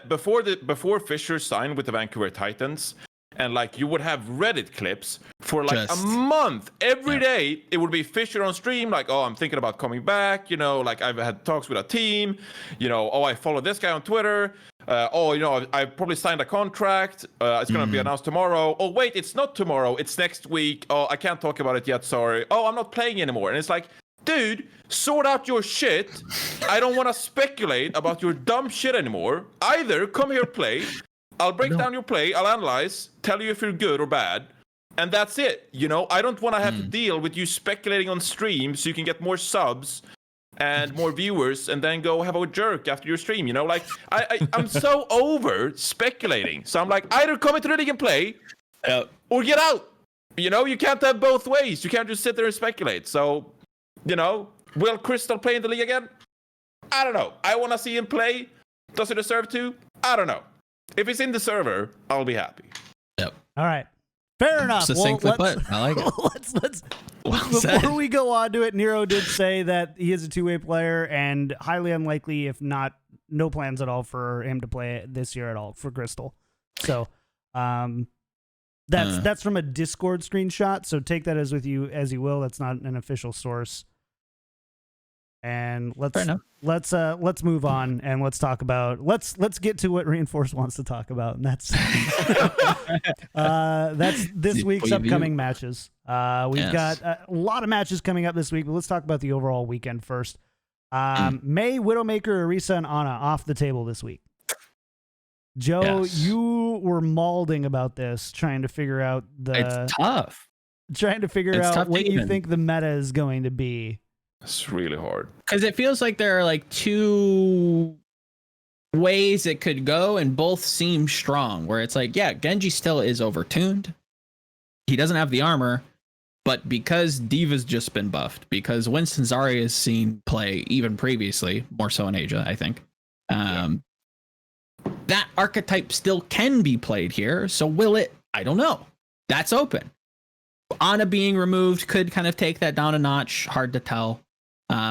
before Fissure signed with the Vancouver Titans, and like you would have Reddit clips for like a month. Every day it would be Fissure on stream, like, oh, I'm thinking about coming back, you know, like I've had talks with a team, you know, oh, I follow this guy on Twitter, oh, you know, I probably signed a contract, it's gonna be announced tomorrow. Oh wait, it's not tomorrow, it's next week. Oh, I can't talk about it yet, sorry. Oh, I'm not playing anymore. And it's like, dude, sort out your shit. I don't want to speculate about your dumb shit anymore. Either come here, play. I'll break down your play. I'll analyze, tell you if you're good or bad, and that's it. You know, I don't want to have to deal with you speculating on stream so you can get more subs and more viewers, and then go have a jerk after your stream. You know, like I'm so over speculating. So I'm like, either come into the league and play, or get out. You know, you can't have both ways. You can't just sit there and speculate. So, you know, will Krystal play in the league again? I don't know. I want to see him play. Does he deserve to? I don't know. If it's in the server, I'll be happy. Yep. All right. Fair enough. Succinctly put. I like it. let's Well before said. we go on to it, Nero did say that he is a two-way player and highly unlikely, if not no plans at all, for him to play this year at all for Krystal. So that's from a Discord screenshot. So take that as you will. That's not an official source. And let's move on and let's talk about let's get to what Reinforce wants to talk about, and that's this week's upcoming matches. We've got a lot of matches coming up this week, but let's talk about the overall weekend first. May, Widowmaker, Orisa, and Ana off the table this week. Joe, you were mauling about this, trying to figure out It's tough. Trying to figure out what you think the meta is going to be. It's really hard. Because it feels like there are like two ways it could go, and both seem strong. Where it's like, yeah, Genji still is overtuned. He doesn't have the armor, but because Diva's just been buffed, because Winston Zarya has seen play even previously, more so in Asia, I think. That archetype still can be played here. So will it? I don't know. That's open. Ana being removed could kind of take that down a notch. Hard to tell.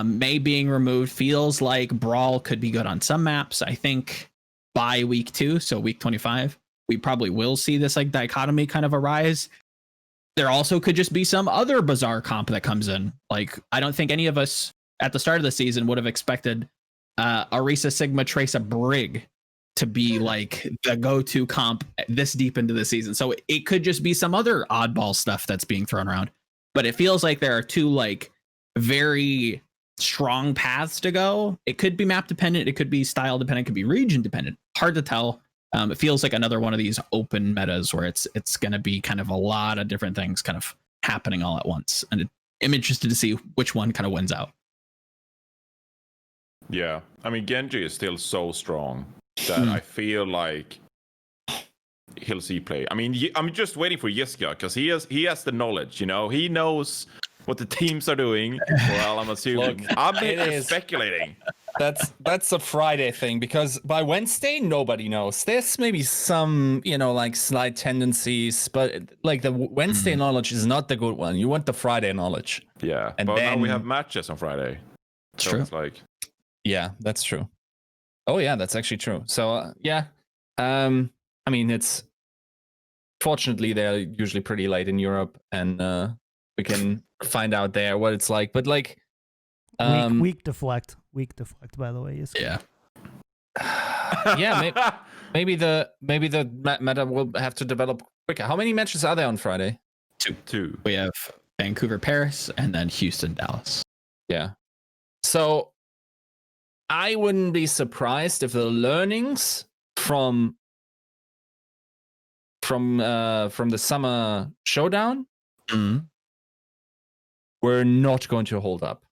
May being removed feels like Brawl could be good on some maps. I think by week 2, so week 25, we probably will see this like dichotomy kind of arise. There also could just be some other bizarre comp that comes in. Like, I don't think any of us at the start of the season would have expected Orisa, Sigma, Tracer, Brig to be like the go-to comp this deep into the season. So it could just be some other oddball stuff that's being thrown around. But it feels like there are two like very strong paths to go. It could be map dependent, it could be style dependent, it could be region dependent. Hard to tell. It feels like another one of these open metas where it's going to be kind of a lot of different things kind of happening all at once. And I'm interested to see which one kind of wins out. Yeah, I mean, Genji is still so strong that I feel like he'll see play. I mean, I'm just waiting for Yiska, because he has the knowledge, you know? He knows what the teams are doing. Well, I'm assuming. I'm speculating. that's a Friday thing, because by Wednesday nobody knows. There's maybe some, like slight tendencies, but like the Wednesday knowledge is not the good one. You want the Friday knowledge. Yeah, and but then now we have matches on Friday. So true. it's like, yeah, that's true. Oh yeah, that's actually true. So yeah, I mean, it's fortunately they're usually pretty late in Europe, and we can find out there what it's like. But like, Weak deflect, by the way. Yeah. Yeah, maybe the meta will have to develop quicker. How many matches are there on Friday? two. We have Vancouver, Paris, and then Houston, Dallas. Yeah. So I wouldn't be surprised if the learnings from the summer showdown were not going to hold up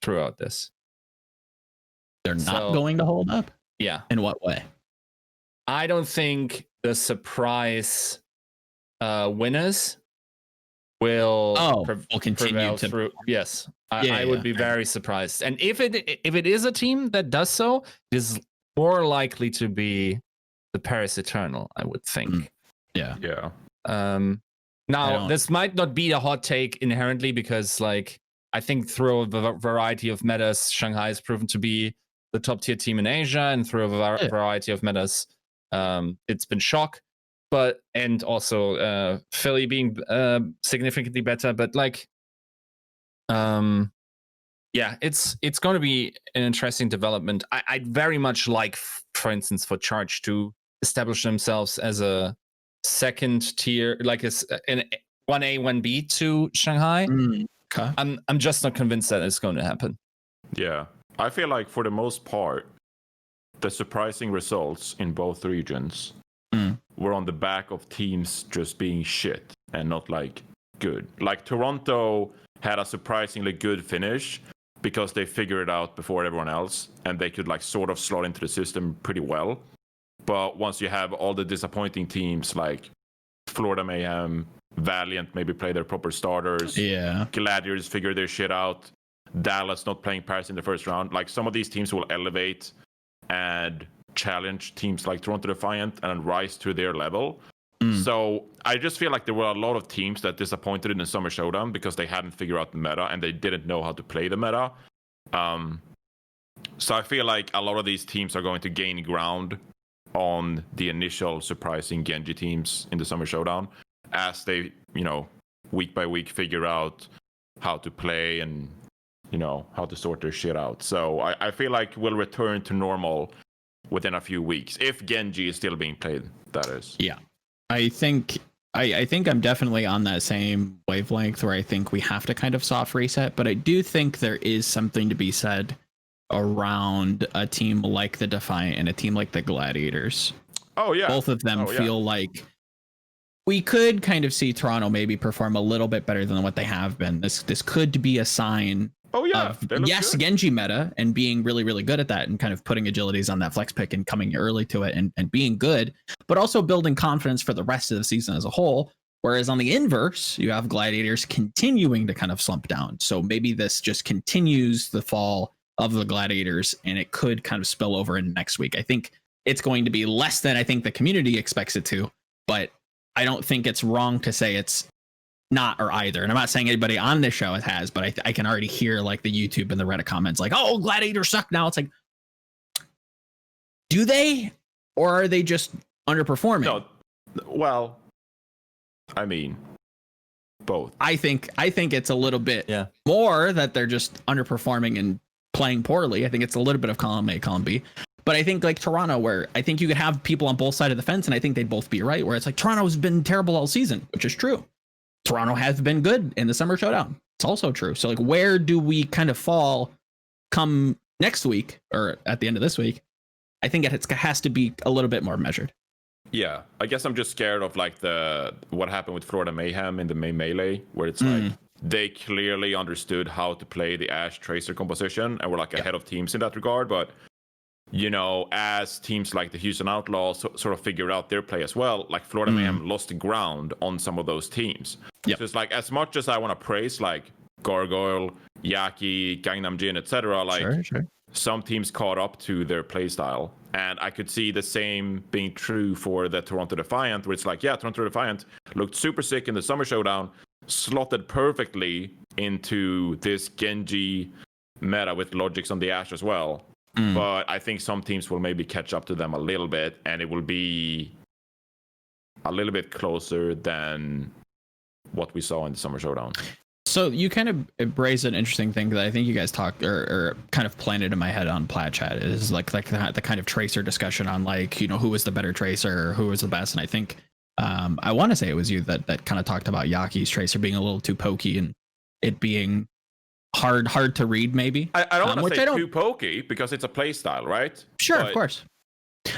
throughout this. They're not going to hold up? Yeah. In what way? I don't think the surprise winners will continue to through. Yes, I would be very surprised. And if it is a team that does so, it is more likely to be the Paris Eternal, I would think. Yeah. Now this might not be a hot take inherently, because like I think through a variety of metas, Shanghai has proven to be the top tier team in Asia, and through a variety of metas, it's been shock. And also Philly being significantly better, but like, it's going to be an interesting development. I'd very much like, for instance, for Charge to establish themselves as a second tier, like an 1A, 1B to Shanghai. Okay. I'm just not convinced that it's going to happen. Yeah, I feel like for the most part, the surprising results in both regions were on the back of teams just being shit and not like good. Like Toronto had a surprisingly good finish because they figured it out before everyone else, and they could like sort of slot into the system pretty well. But once you have all the disappointing teams like Florida Mayhem, Valiant maybe play their proper starters, Gladiators figure their shit out, Dallas not playing Paris in the first round, like some of these teams will elevate and challenge teams like Toronto Defiant and rise to their level. So I just feel like there were a lot of teams that disappointed in the Summer Showdown because they hadn't figured out the meta and they didn't know how to play the meta. So I feel like a lot of these teams are going to gain ground on the initial surprising Genji teams in the Summer Showdown as they, week by week figure out how to play and, how to sort their shit out. So I feel like we'll return to normal within a few weeks, if Genji is still being played, that is. Yeah. I think I'm definitely on that same wavelength where I think we have to kind of soft reset, but I do think there is something to be said around a team like the Defiant and a team like the Gladiators. Oh, yeah. Both of them feel like we could kind of see Toronto maybe perform a little bit better than what they have been. This could be a sign of, yes, good. Genji meta and being really, really good at that and kind of putting agilities on that flex pick and coming early to it and being good, but also building confidence for the rest of the season as a whole. Whereas on the inverse, you have Gladiators continuing to kind of slump down. So maybe this just continues the fall of the Gladiators and it could kind of spill over into next week. I think it's going to be less than I think the community expects it to, but I don't think it's wrong to say it's not or either. And I'm not saying anybody on this show has, but I can already hear like the YouTube and the Reddit comments like, oh, Gladiators suck now. It's like, do they, or are they just underperforming? No, well, I mean, both. I think it's a little bit more that they're just underperforming and playing poorly. I think it's a little bit of column A, column B. But I think like Toronto, where I think you could have people on both sides of the fence, and I think they'd both be right, where it's like Toronto's been terrible all season, which is true. Toronto has been good in the Summer Showdown. It's also true. So like, where do we kind of fall come next week or at the end of this week? I think it has to be a little bit more measured. Yeah, I guess I'm just scared of like what happened with Florida Mayhem in the May Melee, where it's like they clearly understood how to play the Ashe Tracer composition and were like ahead of teams in that regard. But as teams like the Houston Outlaws sort of figured out their play as well, like Florida Mayhem lost ground on some of those teams. So it's like, as much as I want to praise like Gargoyle, Yaki, Gangnam Jin, etc., like some teams caught up to their playstyle. And I could see the same being true for the Toronto Defiant, where it's like, yeah, Toronto Defiant looked super sick in the Summer Showdown, slotted perfectly into this Genji meta with Logics on the Ashe as well. But I think some teams will maybe catch up to them a little bit, and it will be a little bit closer than what we saw in the Summer Showdown. So you kind of raised an interesting thing that I think you guys talked or kind of planted in my head on Plat Chat is like the kind of tracer discussion on like, you know, who was the better tracer, who was the best. And I think I want to say it was you that kind of talked about Yaki's tracer being a little too pokey and it being hard to read maybe. I don't want to say too pokey because it's a play style, right? Sure, of course.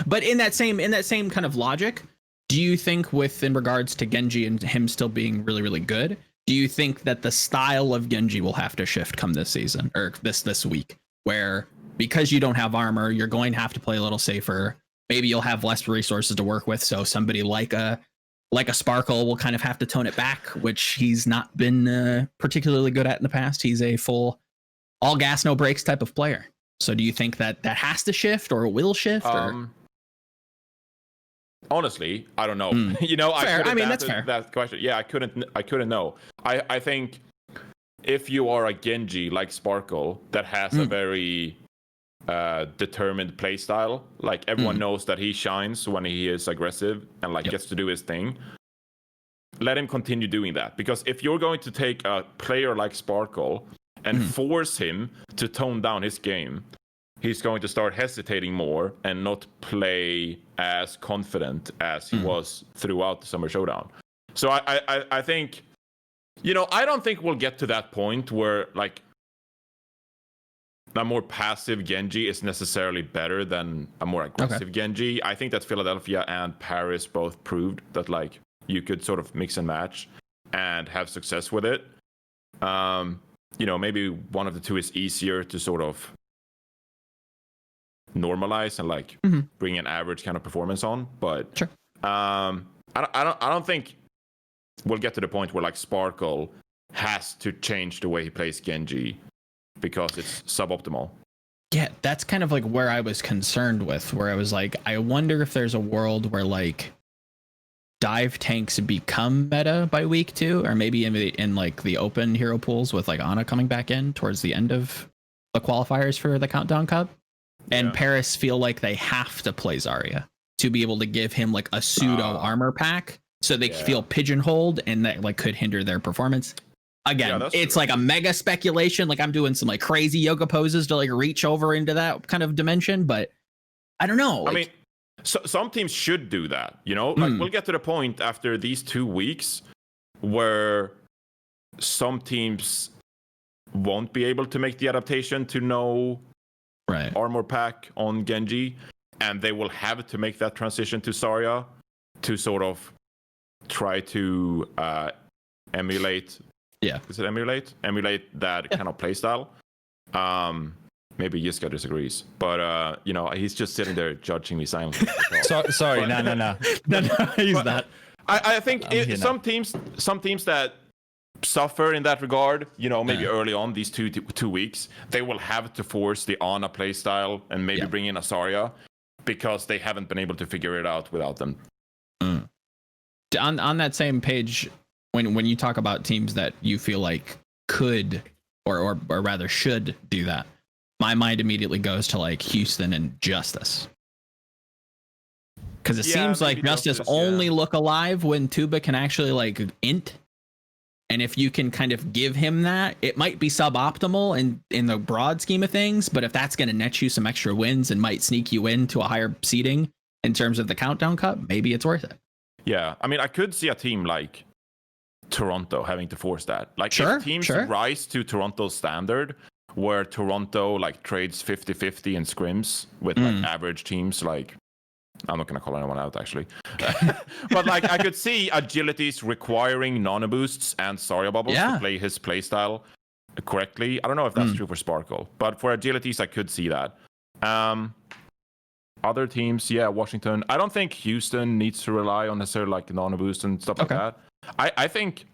But in that same kind of logic, do you think in regards to Genji and him still being really, really good, do you think that the style of Genji will have to shift come this season or this week, where because you don't have armor, you're going to have to play a little safer. Maybe you'll have less resources to work with, so somebody like a Sparkle will kind of have to tone it back, which he's not been particularly good at in the past. He's a full all gas no brakes type of player. So do you think that has to shift or will shift? Honestly, I don't know. You know, fair. I mean, that's fair. That question. Yeah, I couldn't know. I think if you are a Genji like Sparkle that has a very determined play style, like everyone knows that he shines when he is aggressive and like gets to do his thing, let him continue doing that. Because if you're going to take a player like Sparkle and force him to tone down his game, he's going to start hesitating more and not play as confident as he was throughout the Summer Showdown. So I think, you know, I don't think we'll get to that point where like a more passive Genji is necessarily better than a more aggressive Genji. I think that Philadelphia and Paris both proved that like you could sort of mix and match and have success with it. You know, maybe one of the two is easier to sort of normalize and like bring an average kind of performance on, but sure. I don't think we'll get to the point where like Sparkle has to change the way he plays Genji because it's suboptimal. Yeah, that's kind of like where I was concerned with, where I was like, I wonder if there's a world where like dive tanks become meta by week 2, or maybe in like the open hero pools with like Ana coming back in towards the end of the qualifiers for the Countdown Cup. And Paris feel like they have to play Zarya to be able to give him like a pseudo armor pack, so they feel pigeonholed, and that like could hinder their performance. Again, it's true. Like a mega speculation. Like I'm doing some like crazy yoga poses to like reach over into that kind of dimension, but I don't know. I mean, so, some teams should do that, you know? Like we'll get to the point after these 2 weeks where some teams won't be able to make the adaptation to no armor pack on Genji, and they will have to make that transition to Zarya to sort of try to emulate. Is it emulate that kind of playstyle? Maybe Yiska disagrees, but you know, he's just sitting there judging me silently. Sorry, no, he's not. I think some teams that suffer in that regard, you know, maybe early on these two weeks, they will have to force the Ana playstyle and maybe bring in a Zarya because they haven't been able to figure it out without them. On that same page, when you talk about teams that you feel like could or rather should do that, my mind immediately goes to like Houston and Justice. Because it seems like Justice only look alive when Tuba can actually like int. And if you can kind of give him that, it might be suboptimal in the broad scheme of things. But if that's going to net you some extra wins and might sneak you into a higher seeding in terms of the Countdown Cup, maybe it's worth it. Yeah, I mean, I could see a team like Toronto having to force that. Like if teams rise to Toronto's standard, where Toronto like trades 50-50 in scrims with like average teams, like I'm not gonna call anyone out actually, but like I could see Agilities requiring nano boosts and Zarya bubbles to play his playstyle correctly. I don't know if that's true for Sparkle, but for Agilities I could see that. Other teams, Washington. I don't think Houston needs to rely on necessarily like nano boost and stuff like that. I think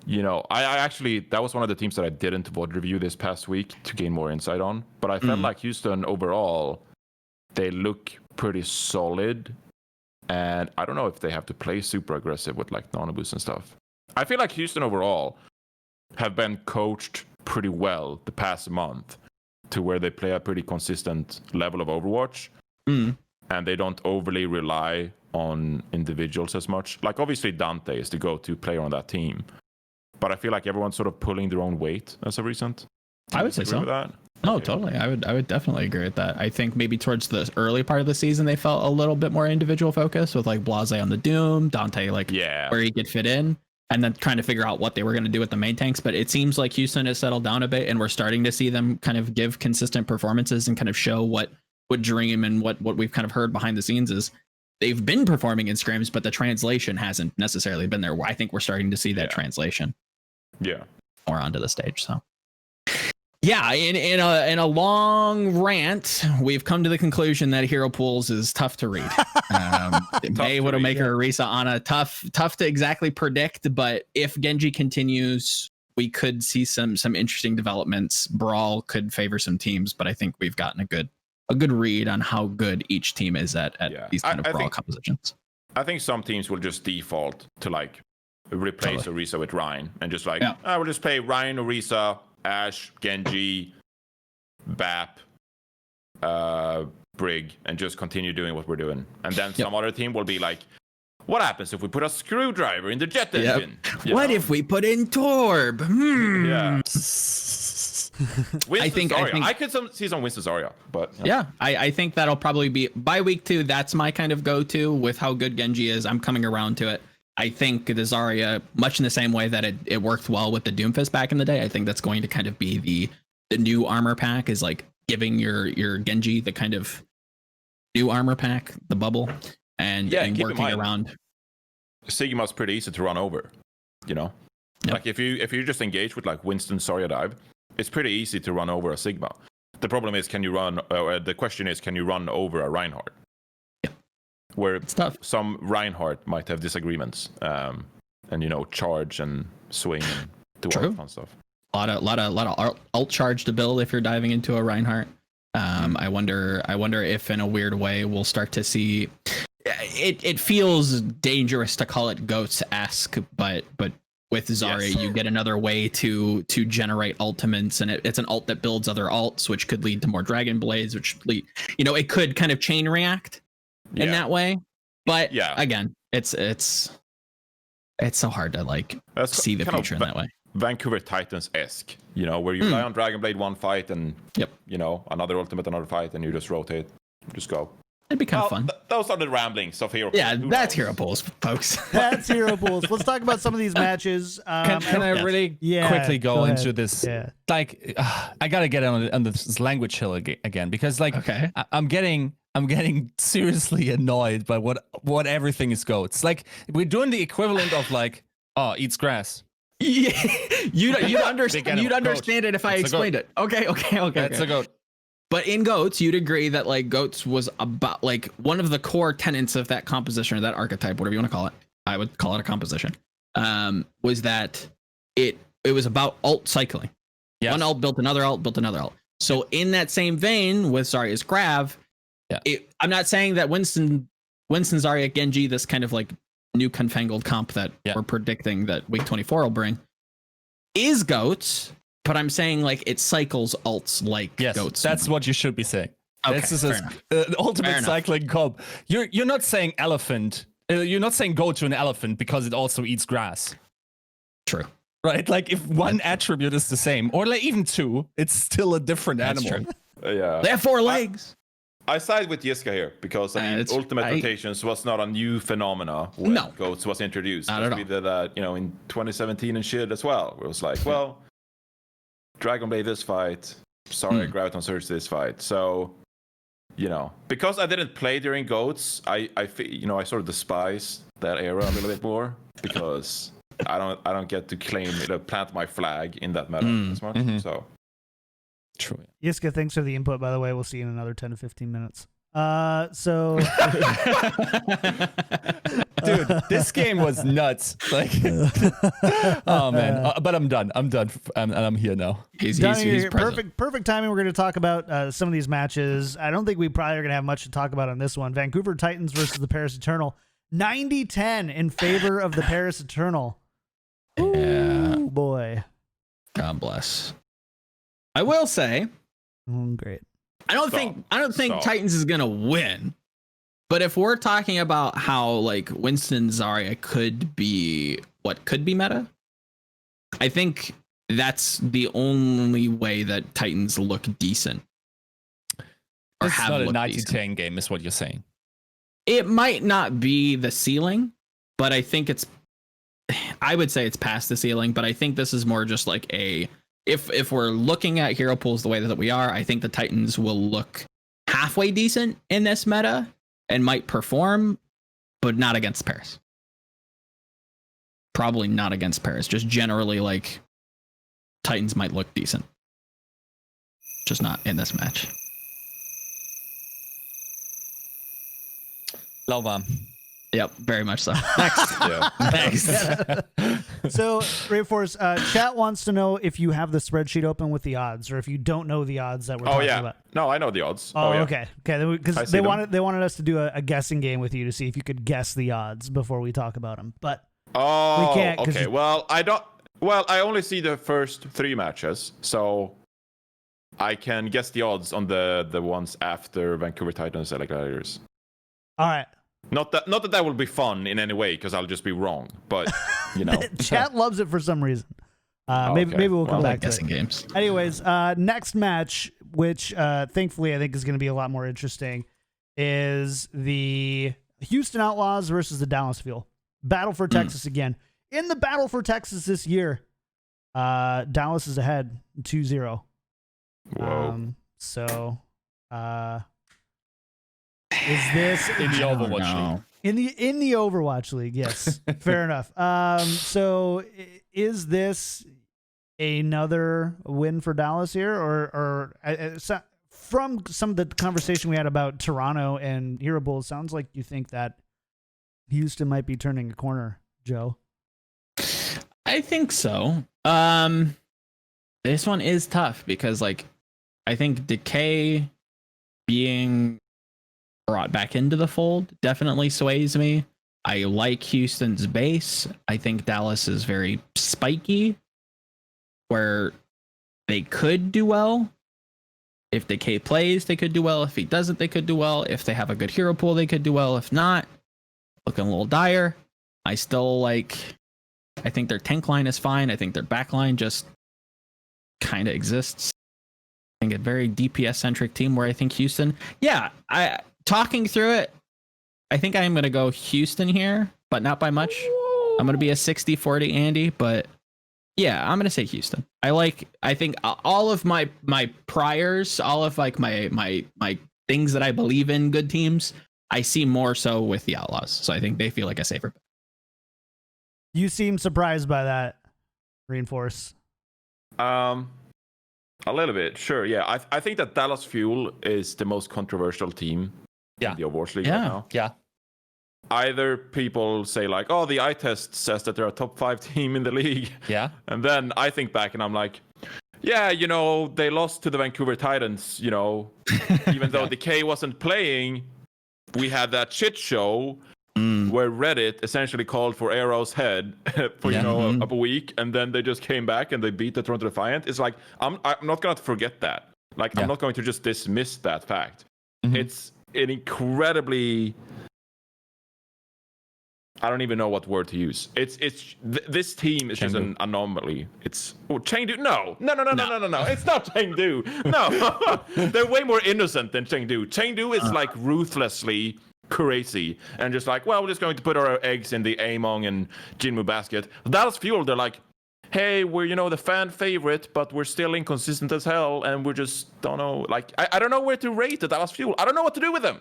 I actually, that was one of the teams that I didn't VOD review this past week to gain more insight on. But I felt like Houston overall, they look pretty solid. And I don't know if they have to play super aggressive with like nano boost and stuff. I feel like Houston overall have been coached pretty well the past month to where they play a pretty consistent level of Overwatch. And they don't overly rely on individuals as much. Like obviously Dante is the go-to player on that team. But I feel like everyone's sort of pulling their own weight as of recent. I would say so. With that? No, totally. I would definitely agree with that. I think maybe towards the early part of the season, they felt a little bit more individual focused with like Blase on the Doom, Dante where he could fit in, and then trying to figure out what they were going to do with the main tanks. But it seems like Houston has settled down a bit, and we're starting to see them kind of give consistent performances and kind of show what Dream and what we've kind of heard behind the scenes is. They've been performing in scrims, but the translation hasn't necessarily been there. I think we're starting to see that translation. Yeah. More onto the stage. So, yeah, in a long rant, we've come to the conclusion that hero pools is tough to read. May Widowmaker Orisa Ana tough to exactly predict, but if Genji continues, we could see some interesting developments. Brawl could favor some teams, but I think we've gotten a good read on how good each team is at these kind of brawl compositions. I think some teams will just default to like replace Orisa with Ryan and just like, we'll just play Ryan, Orisa, Ashe, Genji, BAP, Brig, and just continue doing what we're doing. And then some other team will be like, what happens if we put a screwdriver in the jet engine? What if we put in Torb? Yeah. I could see some Winston Zarya, but I think that'll probably be by week 2. That's my kind of go-to with how good Genji is. I'm coming around to it. I think the Zarya, much in the same way that it worked well with the Doomfist back in the day, I think that's going to kind of be the new armor pack, is like giving your Genji the kind of new armor pack, the bubble, and working around. Sigma's pretty easy to run over, like if you just engage with like Winston Zarya dive, it's pretty easy to run over a Sigma. The problem is, the question is, can you run over a Reinhardt? Where some Reinhardt might have disagreements, and charge and swing and do all that fun stuff. A lot of alt charge to build if you're diving into a Reinhardt. I wonder if in a weird way we'll start to see. It feels dangerous to call it GOATS-esque, but with Zarya, you get another way to generate ultimates, and it's an ult that builds other alts, which could lead to more Dragon Blades, which it could kind of chain react in that way. But again, it's so hard to see the future in that way. Vancouver Titans-esque, where you rely on Dragon Blade one fight and another ultimate, another fight, and you just rotate, just go. It'd be kind of fun. Those are the ramblings of hero pools. Yeah, that's hero pools, folks. That's hero pools. Let's talk about some of these matches. Can I really quickly go into this? Yeah. I gotta get on this language hill again, because I'm getting seriously annoyed by what everything is goats. Like, we're doing the equivalent of eats grass. Yeah, you'd understand it if I explained it. Okay. That's a goat. But in GOATS, you'd agree that GOATS was about one of the core tenets of that composition, or that archetype, whatever you want to call it. I would call it a composition. Was that it was about alt cycling. Yes. One alt built another alt, built another alt. So in that same vein with Zarya's Grav, I'm not saying that Winston Zarya, Genji, this kind of new confangled comp that we're predicting that week 24 will bring, is GOATS. But I'm saying it cycles alts GOATS. That's what you should be saying. Okay, this is an ultimate cycling comp. You're not saying elephant. You're not saying go to an elephant because it also eats grass. True. Right? If one attribute is the same, or even two, it's still a different animal. True. They have 4 legs. I side with Yiska here because ultimate rotations was not a new phenomena when GOATS was introduced. We did that, in 2017 and shit as well. Where it was Dragon Blade this fight, Graviton Surge this fight. So, because I didn't play during GOATS, I sort of despise that era a little bit more because I don't get to plant my flag in that meta as much. Mm-hmm. So, true. Yiska, thanks for the input. By the way, we'll see you in another 10 to 15 minutes. Dude, this This game was nuts. Like, oh man. But I'm done. And I'm here now. He's perfect timing. We're going to talk about some of these matches. I don't think we probably are going to have much to talk about on this one. Vancouver Titans versus the Paris Eternal. 90-10 in favor of the Paris Eternal. Yeah. Ooh, boy. God bless. I will say, great. I don't think Titans is gonna win. But if we're talking about how like Winston Zarya could be meta, I think that's the only way that Titans look decent. Or It's have not a looked 90-10 decent. game, is what you're saying. It might not be the ceiling, but I think I would say it's past the ceiling, but I think this is more just like if we're looking at hero pools the way that we are, I think the Titans will look halfway decent in this meta and might perform, but not against Paris. Probably not against Paris. Just generally, like, Titans might look decent. Just not in this match. Lauwarm. Yep, very much so. Next. Next. So, Reinforce, chat wants to know if you have the spreadsheet open with the odds, or if you don't know the odds that we're talking about. No, I know the odds. Oh, yeah. okay. Because they wanted us to do a guessing game with you to see if you could guess the odds before we talk about them. But we can't. Okay. Well, I only see the first 3 matches, so I can guess the odds on the ones after Vancouver Titans and Gladiators. All right. Not that will be fun in any way, because I'll just be wrong. But you know, chat loves it for some reason. Maybe we'll come back to guessing it. games. Anyways, next match, which thankfully I think is going to be a lot more interesting, is the Houston Outlaws versus the Dallas Fuel. Battle for Texas again. In the Battle for Texas this year, Dallas is ahead 2-0. Whoa. Is this In the Overwatch League. in the Overwatch League? Yes, fair enough. So is this another win for Dallas here, or from some of the conversation we had about Toronto and Hero Bulls, sounds like you think that Houston might be turning a corner, Joe? I think so. This one is tough because, like, I think Decay being brought back into the fold definitely sways me. I like Houston's base. I think Dallas is very spiky, where they could do well. If Decay plays, they could do well. If he doesn't, they could do well. If they have a good hero pool, they could do well. If not, looking a little dire. I think their tank line is fine. I think their back line just kind of exists. I think a very DPS centric team where I think Houston, talking through it, I think I'm going to go Houston here, but not by much. I'm going to be a 60-40 Andy, but yeah, I'm going to say Houston. I think all of my priors, all of like my things that I believe in good teams, I see more so with the Outlaws. So I think they feel like a safer bet. You seem surprised by that, Reinforce. A little bit, sure. Yeah, I think that Dallas Fuel is the most controversial team in the Overwatch League right now. Yeah. Either people say like, oh, the eye test says that they're a top 5 team in the league. Yeah. And then I think back and I'm like, yeah, you know, they lost to the Vancouver Titans, you know, even though Decay wasn't playing, we had that shit show where Reddit essentially called for Arrow's head for, a week. And then they just came back and they beat the Toronto Defiant. It's like, I'm not going to forget that. Like, I'm not going to just dismiss that fact. It's an incredibly, I don't even know what word to use. This team is just an anomaly. It's Chengdu. No. It's not Chengdu. No, they're way more innocent than Chengdu. Chengdu is like ruthlessly crazy and just like, well, we're just going to put our eggs in the Among and Jinmu basket. Dallas Fuel, they're like, hey, we're the fan favorite, but we're still inconsistent as hell, and we just don't know. Like, I don't know where to rate the Dallas Fuel. I don't know what to do with them.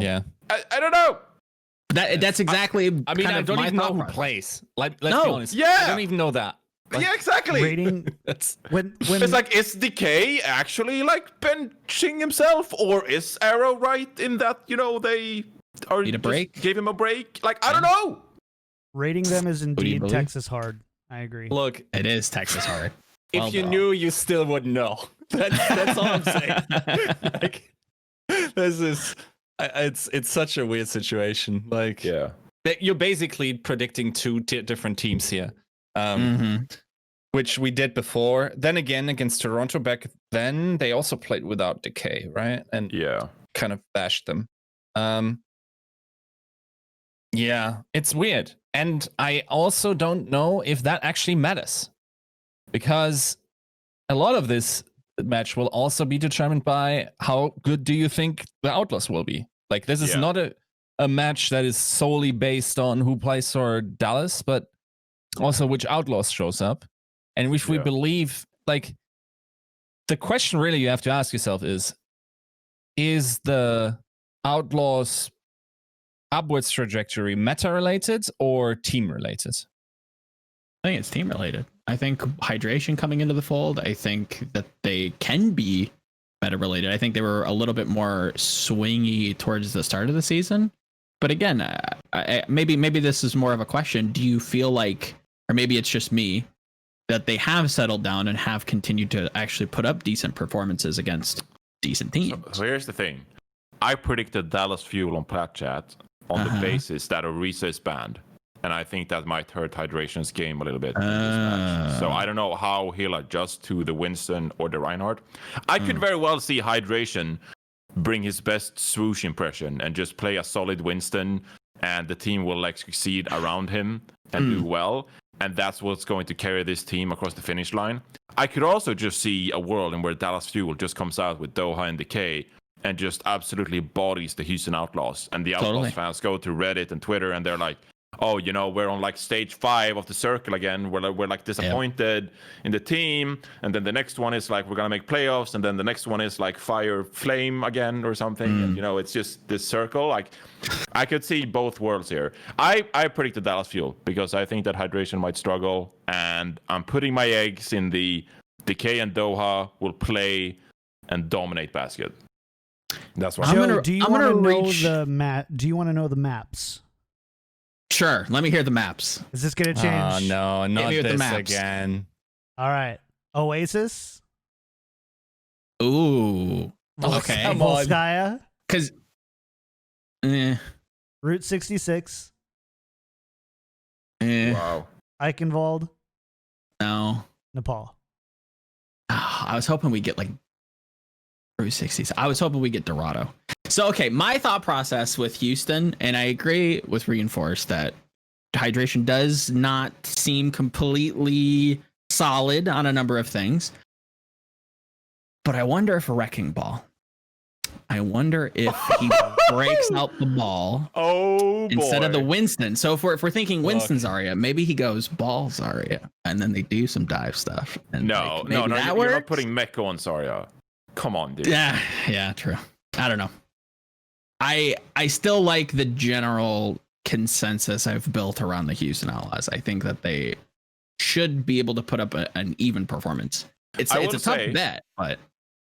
Yeah, I don't know. That's exactly. I mean, I don't even know who plays. Like, let's be honest. Yeah, I don't even know that. Like, yeah, exactly. Rating when it's like, is Decay actually like benching himself, or is Arrow right in that they are Need a break? Gave him a break? Like, I don't know. Rating them is do you indeed believe? Texas hard. I agree. Look, It is Texas hard. if Well you done. knew, you still wouldn't know. That's all I'm saying. Like, this is it's such a weird situation. Like, Yeah. you're basically predicting two different teams here, Mhm. which we did before. Then again, against Toronto back then, they also played without Decay, right? And Yeah. kind of bashed them. Yeah, it's weird. And I also don't know if that actually matters, because a lot of this match will also be determined by how good do you think the Outlaws will be. Like, this is not a match that is solely based on who plays for Dallas, but also which Outlaws shows up. And if we believe, like, the question really you have to ask yourself is the Outlaws upwards trajectory meta-related or team-related? I think it's team related. I think hydration coming into the fold, I think that they can be meta related. I think they were a little bit more swingy towards the start of the season. But again, maybe this is more of a question. Do you feel like, or maybe it's just me, that they have settled down and have continued to actually put up decent performances against decent teams? So here's the thing. I predicted Dallas Fuel on Plat Chat on the basis that Orisa is banned. And I think that might hurt Hydration's game a little bit in this match. So I don't know how he'll adjust to the Winston or the Reinhardt. I could very well see Hydration bring his best swoosh impression and just play a solid Winston, and the team will like succeed around him and do well. And that's what's going to carry this team across the finish line. I could also just see a world in where Dallas Fuel just comes out with Doha and Decay and just absolutely bodies the Houston Outlaws. And the Outlaws fans go to Reddit and Twitter and they're like, oh, you know, we're on like stage 5 of the circle again. We're like disappointed in the team. And then the next one is like, we're going to make playoffs. And then the next one is like fire flame again or something. And, you know, it's just this circle. Like, I could see both worlds here. I predicted Dallas Fuel because I think that Hydration might struggle. And I'm putting my eggs in the Decay and Doha will play and dominate basket. That's what Joe, do you want to know the map? Do you want to know the maps? Sure. Let me hear the maps. Is this going to change? Oh, no, not me with the this maps. again. All right. Oasis. Ooh. Okay. Come on. Volskaya. Because Route 66. Wow. Eichenwald. No. Nepal. I was hoping we get like Route 60s. I was hoping we get Dorado. So, okay, my thought process with Houston, and I agree with Reinforce that Hydration does not seem completely solid on a number of things. But I wonder if a Wrecking Ball. I wonder if he breaks out the ball instead of the Winston. So if we're thinking Winston Zarya, maybe he goes ball Zarya, and then they do some dive stuff. And No, you're not putting Mecco on Zarya. Come on, dude. Yeah, true. I don't know. I still like the general consensus I've built around the Houston Outlaws. I think that they should be able to put up an even performance. It's a tough bet, but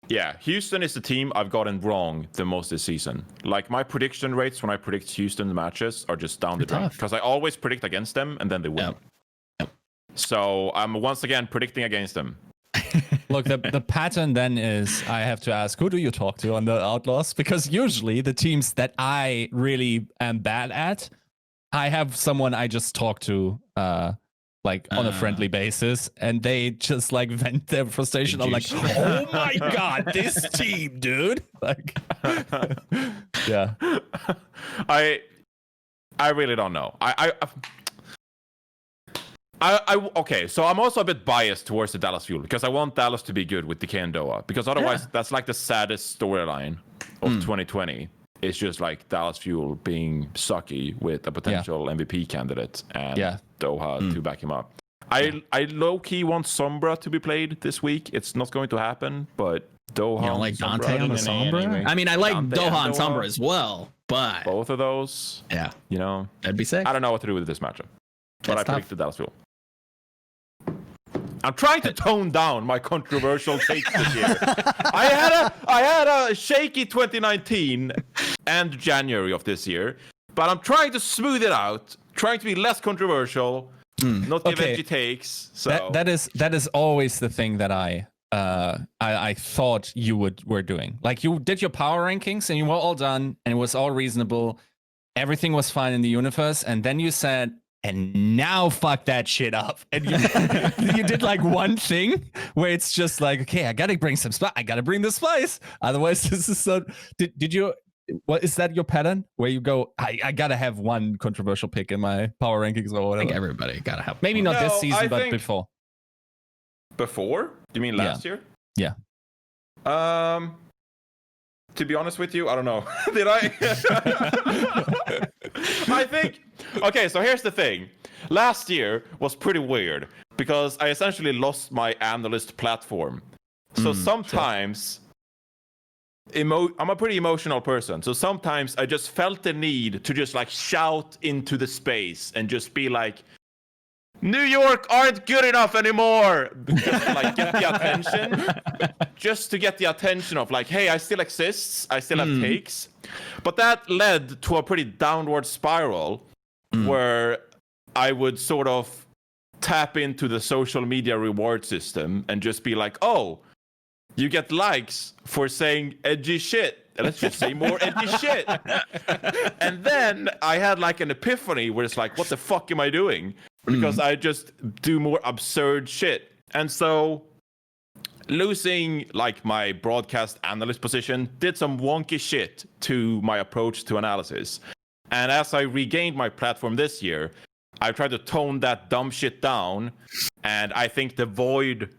yeah, Houston is the team I've gotten wrong the most this season. Like, my prediction rates when I predict Houston matches are just down the drain because I always predict against them and then they win. Yep. So I'm once again predicting against them. Look, the pattern then is I have to ask, who do you talk to on the Outlaws? Because usually the teams that I really am bad at, I have someone I just talk to like on a friendly basis, and they just like vent their frustration. I'm like, oh my God, this team, dude. Like, yeah. I really don't know. Okay, so I'm also a bit biased towards the Dallas Fuel because I want Dallas to be good with Decay and Doha, because otherwise that's like the saddest storyline of 2020. It's just like Dallas Fuel being sucky with a potential MVP candidate and Doha to back him up. I low-key want Sombra to be played this week. It's not going to happen, but Doha. You don't like Dante on the Sombra? Anyway. I mean, I like Dante Doha and Doha. Sombra as well, but Both of those, you know, that'd be sick. I don't know what to do with this matchup, but That's I predicted Dallas Fuel. I'm trying to tone down my controversial takes this year. I had a shaky 2019 and January of this year, but I'm trying to smooth it out, trying to be less controversial, not give edgy takes. So that is always the thing that I thought you were doing. Like, you did your power rankings and you were all done and it was all reasonable. Everything was fine in the universe, and then you said, and now fuck that shit up. And you did like one thing where it's just like, okay, I gotta bring some spice. I gotta bring the spice. Otherwise, this is so. Did you? What is that your pattern where you go? I gotta have one controversial pick in my power rankings or whatever. I think everybody gotta have. Maybe not this season, I but think before. Before? Do you mean last year? Yeah. To be honest with you, I don't know. Did I? I think. Okay, so here's the thing. Last year was pretty weird because I essentially lost my analyst platform. So sometimes I'm a pretty emotional person. So sometimes I just felt the need to just like shout into the space and just be like, New York aren't good enough anymore. Just to like get the attention. Just to get the attention of like, hey, I still exist. I still have takes. But that led to a pretty downward spiral where I would sort of tap into the social media reward system and just be like, oh, you get likes for saying edgy shit. Let's just say more edgy shit. And then I had like an epiphany where it's like, what the fuck am I doing? Because I just do more absurd shit. And so losing like my broadcast analyst position did some wonky shit to my approach to analysis. And as I regained my platform this year, I tried to tone that dumb shit down. And I think the Void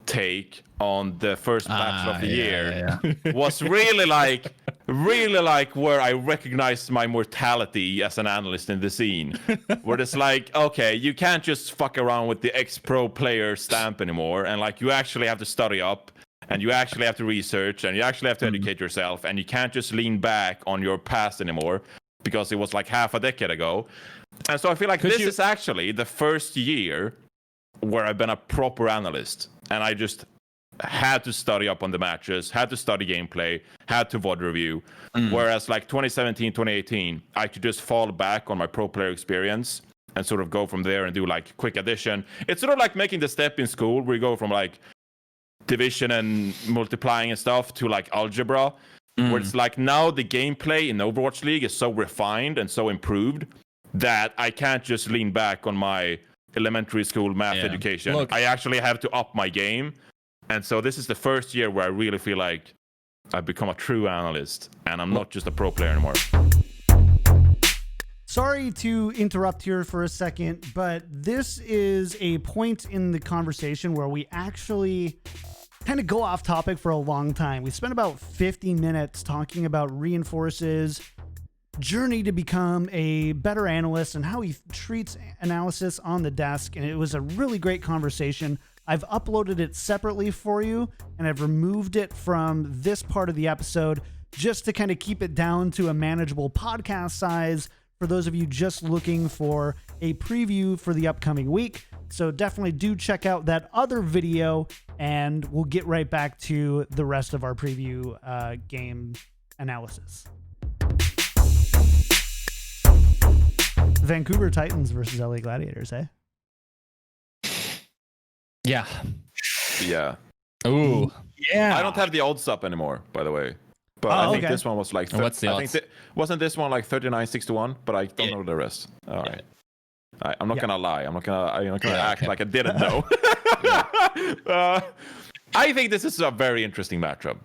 take on the first match of the year was really like where I recognized my mortality as an analyst in the scene, where it's like, okay, you can't just fuck around with the ex-pro player stamp anymore, and like you actually have to study up and you actually have to research and you actually have to educate yourself, and you can't just lean back on your past anymore because it was like half a decade ago. And so I feel like this is actually the first year where I've been a proper analyst, and I just had to study up on the matches, had to study gameplay, had to VOD review. Whereas like 2017, 2018, I could just fall back on my pro player experience and sort of go from there and do like quick addition. It's sort of like making the step in school where you go from like division and multiplying and stuff to like algebra, where it's like now the gameplay in Overwatch League is so refined and so improved that I can't just lean back on my elementary school math education. Look, I actually have to up my game. And so this is the first year where I really feel like I've become a true analyst and I'm not just a pro player anymore. Sorry to interrupt here for a second, but this is a point in the conversation where we actually kind of go off topic for a long time. We spent about 50 minutes talking about Reinforce's journey to become a better analyst and how he treats analysis on the desk, and it was a really great conversation. I've uploaded it separately for you, and I've removed it from this part of the episode just to kind of keep it down to a manageable podcast size for those of you just looking for a preview for the upcoming week. So definitely do check out that other video, and we'll get right back to the rest of our preview game analysis. Vancouver Titans versus LA Gladiators, eh? Yeah. Ooh. Yeah. I don't have the odds up anymore, by the way. But I think this one was like... What's the odds? Wasn't this one like 39-6-1? But I don't know the rest. All right. I'm not gonna lie. I'm not gonna act like I didn't know. I think this is a very interesting matchup.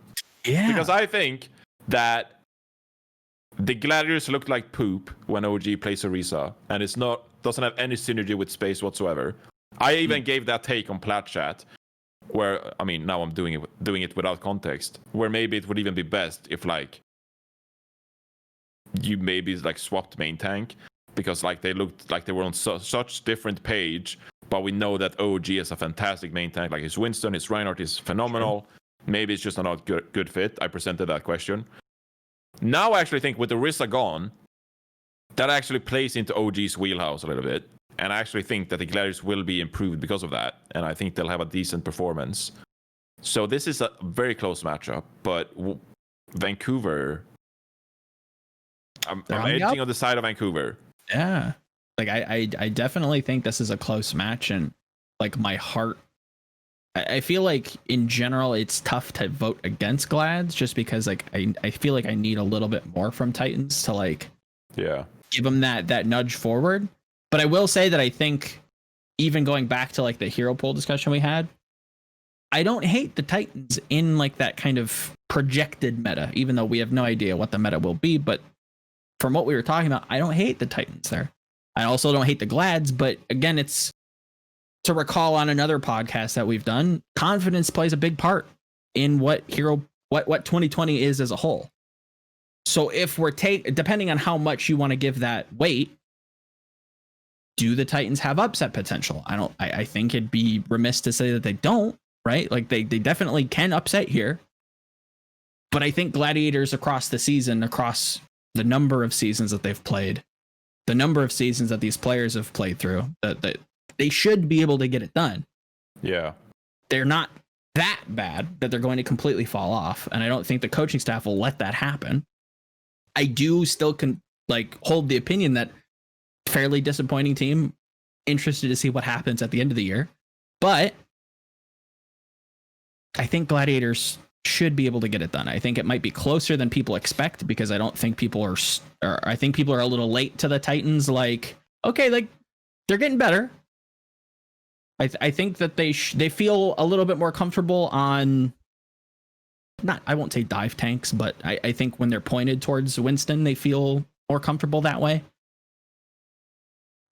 Yeah. Because I think that the Gladiators looked like poop when OG plays Orisa, and doesn't have any synergy with space whatsoever. I even gave that take on Plat Chat, where I mean now I'm doing it without context, where maybe it would even be best if like you maybe like swapped main tank, because like they looked like they were on such different page, but we know that OG is a fantastic main tank. Like his Winston, his Reinhardt is phenomenal. Maybe it's just not a good fit. I presented that question. Now I actually think with the Orisa gone, that actually plays into OG's wheelhouse a little bit. And I actually think that the Gladiators will be improved because of that. And I think they'll have a decent performance. So this is a very close matchup. But Vancouver, I'm edging on the side of Vancouver. Yeah. Like I definitely think this is a close match, and like my heart, I feel like in general it's tough to vote against Glads just because like I feel like I need a little bit more from Titans to like give them that nudge forward. But I will say that I think even going back to like the hero pool discussion we had, I don't hate the Titans in like that kind of projected meta, even though we have no idea what the meta will be. But from what we were talking about, I don't hate the Titans there. I also don't hate the Glads, but again, it's to recall on another podcast that we've done, confidence plays a big part in what 2020 is as a whole. So if we're depending on how much you want to give that weight, do the Titans have upset potential? I think it'd be remiss to say that they don't, right? Like they definitely can upset here. But I think Gladiators across the season, across the number of seasons that they've played, the number of seasons that these players have played through, that they should be able to get it done. Yeah. They're not that bad that they're going to completely fall off. And I don't think the coaching staff will let that happen. I do still hold the opinion that fairly disappointing team, interested to see what happens at the end of the year. But I think Gladiators should be able to get it done. I think it might be closer than people expect because I don't think people are I think people are a little late to the Titans. Like, okay, like they're getting better. I think that they feel a little bit more comfortable on I won't say dive tanks, but I think when they're pointed towards Winston, they feel more comfortable that way.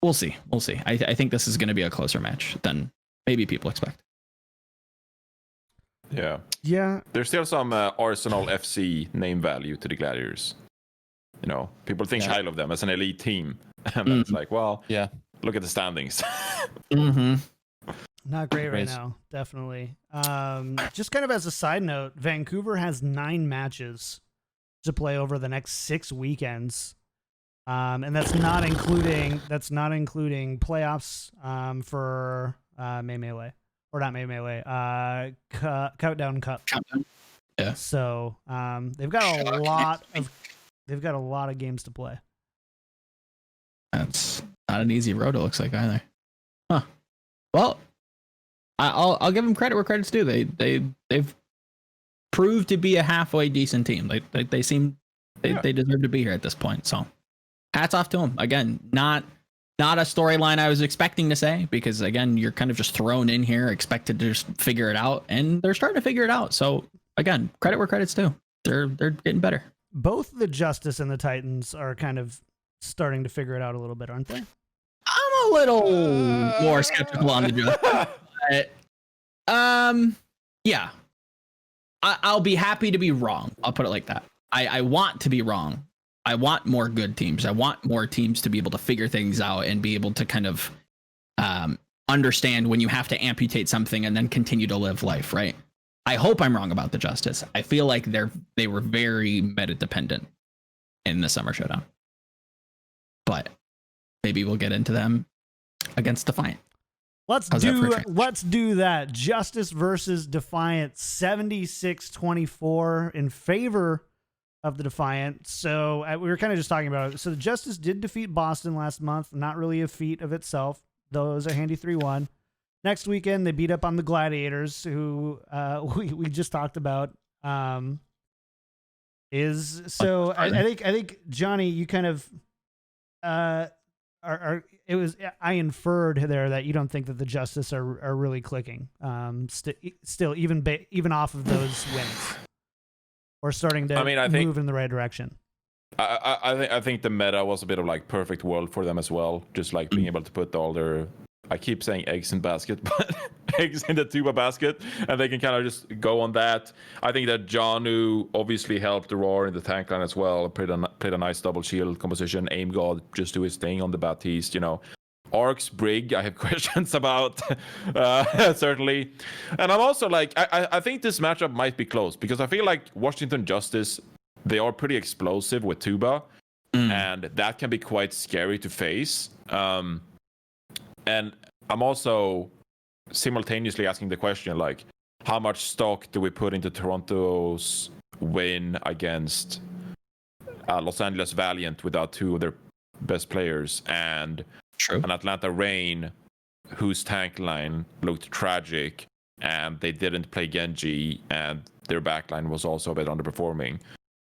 We'll see. I think this is going to be a closer match than maybe people expect. Yeah. There's still some Arsenal FC name value to the Gladiators. You know, people think highly of them as an elite team. And it's like, well, look at the standings. Not great right now, definitely. Just kind of as a side note, Vancouver has 9 matches to play over the next 6 weekends. And that's not including playoffs for Melee. Or not Melee, Countdown Cup. Yeah. So they've got a lot of games to play. That's not an easy road, it looks like, either. Huh. Well, I'll give them credit where credit's due. They've proved to be a halfway decent team. They seem they deserve to be here at this point. So hats off to them. Again, not a storyline I was expecting to say, because again, you're kind of just thrown in here, expected to just figure it out, and they're starting to figure it out. So again, credit where credit's due. They're getting better. Both the Justice and the Titans are kind of starting to figure it out a little bit, aren't they? I'm a little more skeptical on the Justice. But, yeah. I'll be happy to be wrong. I'll put it like that. I want to be wrong. I want more good teams. I want more teams to be able to figure things out and be able to kind of understand when you have to amputate something and then continue to live life, right? I hope I'm wrong about the Justice. I feel like they were very meta dependent in the Summer Showdown. But maybe we'll get into them against Defiant. Let's do that. Justice versus Defiant, 76-24 in favor of the Defiant. So we were kind of just talking about it. So the Justice did defeat Boston last month. Not really a feat of itself, though it was a handy 3-1. Next weekend, they beat up on the Gladiators, who we just talked about. I think Johnny, you kind of I inferred there that you don't think that the Justice are really clicking. Still, even off of those wins, or starting to move in the right direction. I think the meta was a bit of like perfect world for them as well. Just like being able to put all their, I keep saying eggs in basket, but eggs in the tuba basket, and they can kind of just go on that. I think that Janu obviously helped the Roar in the tank line as well. Played a nice double shield composition. Aim God just do his thing on the Baptiste, you know. Arcs Brig, I have questions about, certainly. And I'm also like, I think this matchup might be close because I feel like Washington Justice, they are pretty explosive with tuba, and that can be quite scary to face. And I'm also simultaneously asking the question, like, how much stock do we put into Toronto's win against Los Angeles Valiant without two of their best players? And True. an Atlanta Reign whose tank line looked tragic, and they didn't play Genji, and their backline was also a bit underperforming.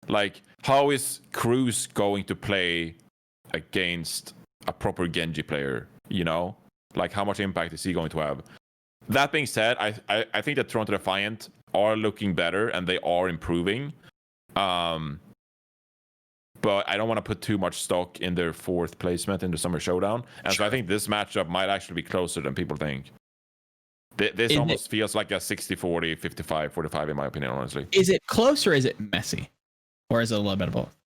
Like, how is Cruz going to play against a proper Genji player? You know, like how much impact is he going to have? That being said, I think that Toronto Defiant are looking better and they are improving. But I don't want to put too much stock in their 4th placement in the Summer Showdown. And so I think this matchup might actually be closer than people think. This almost feels like a 60-40, 55-45 in my opinion, honestly. Is it close or is it messy? Or is it a little bit of both?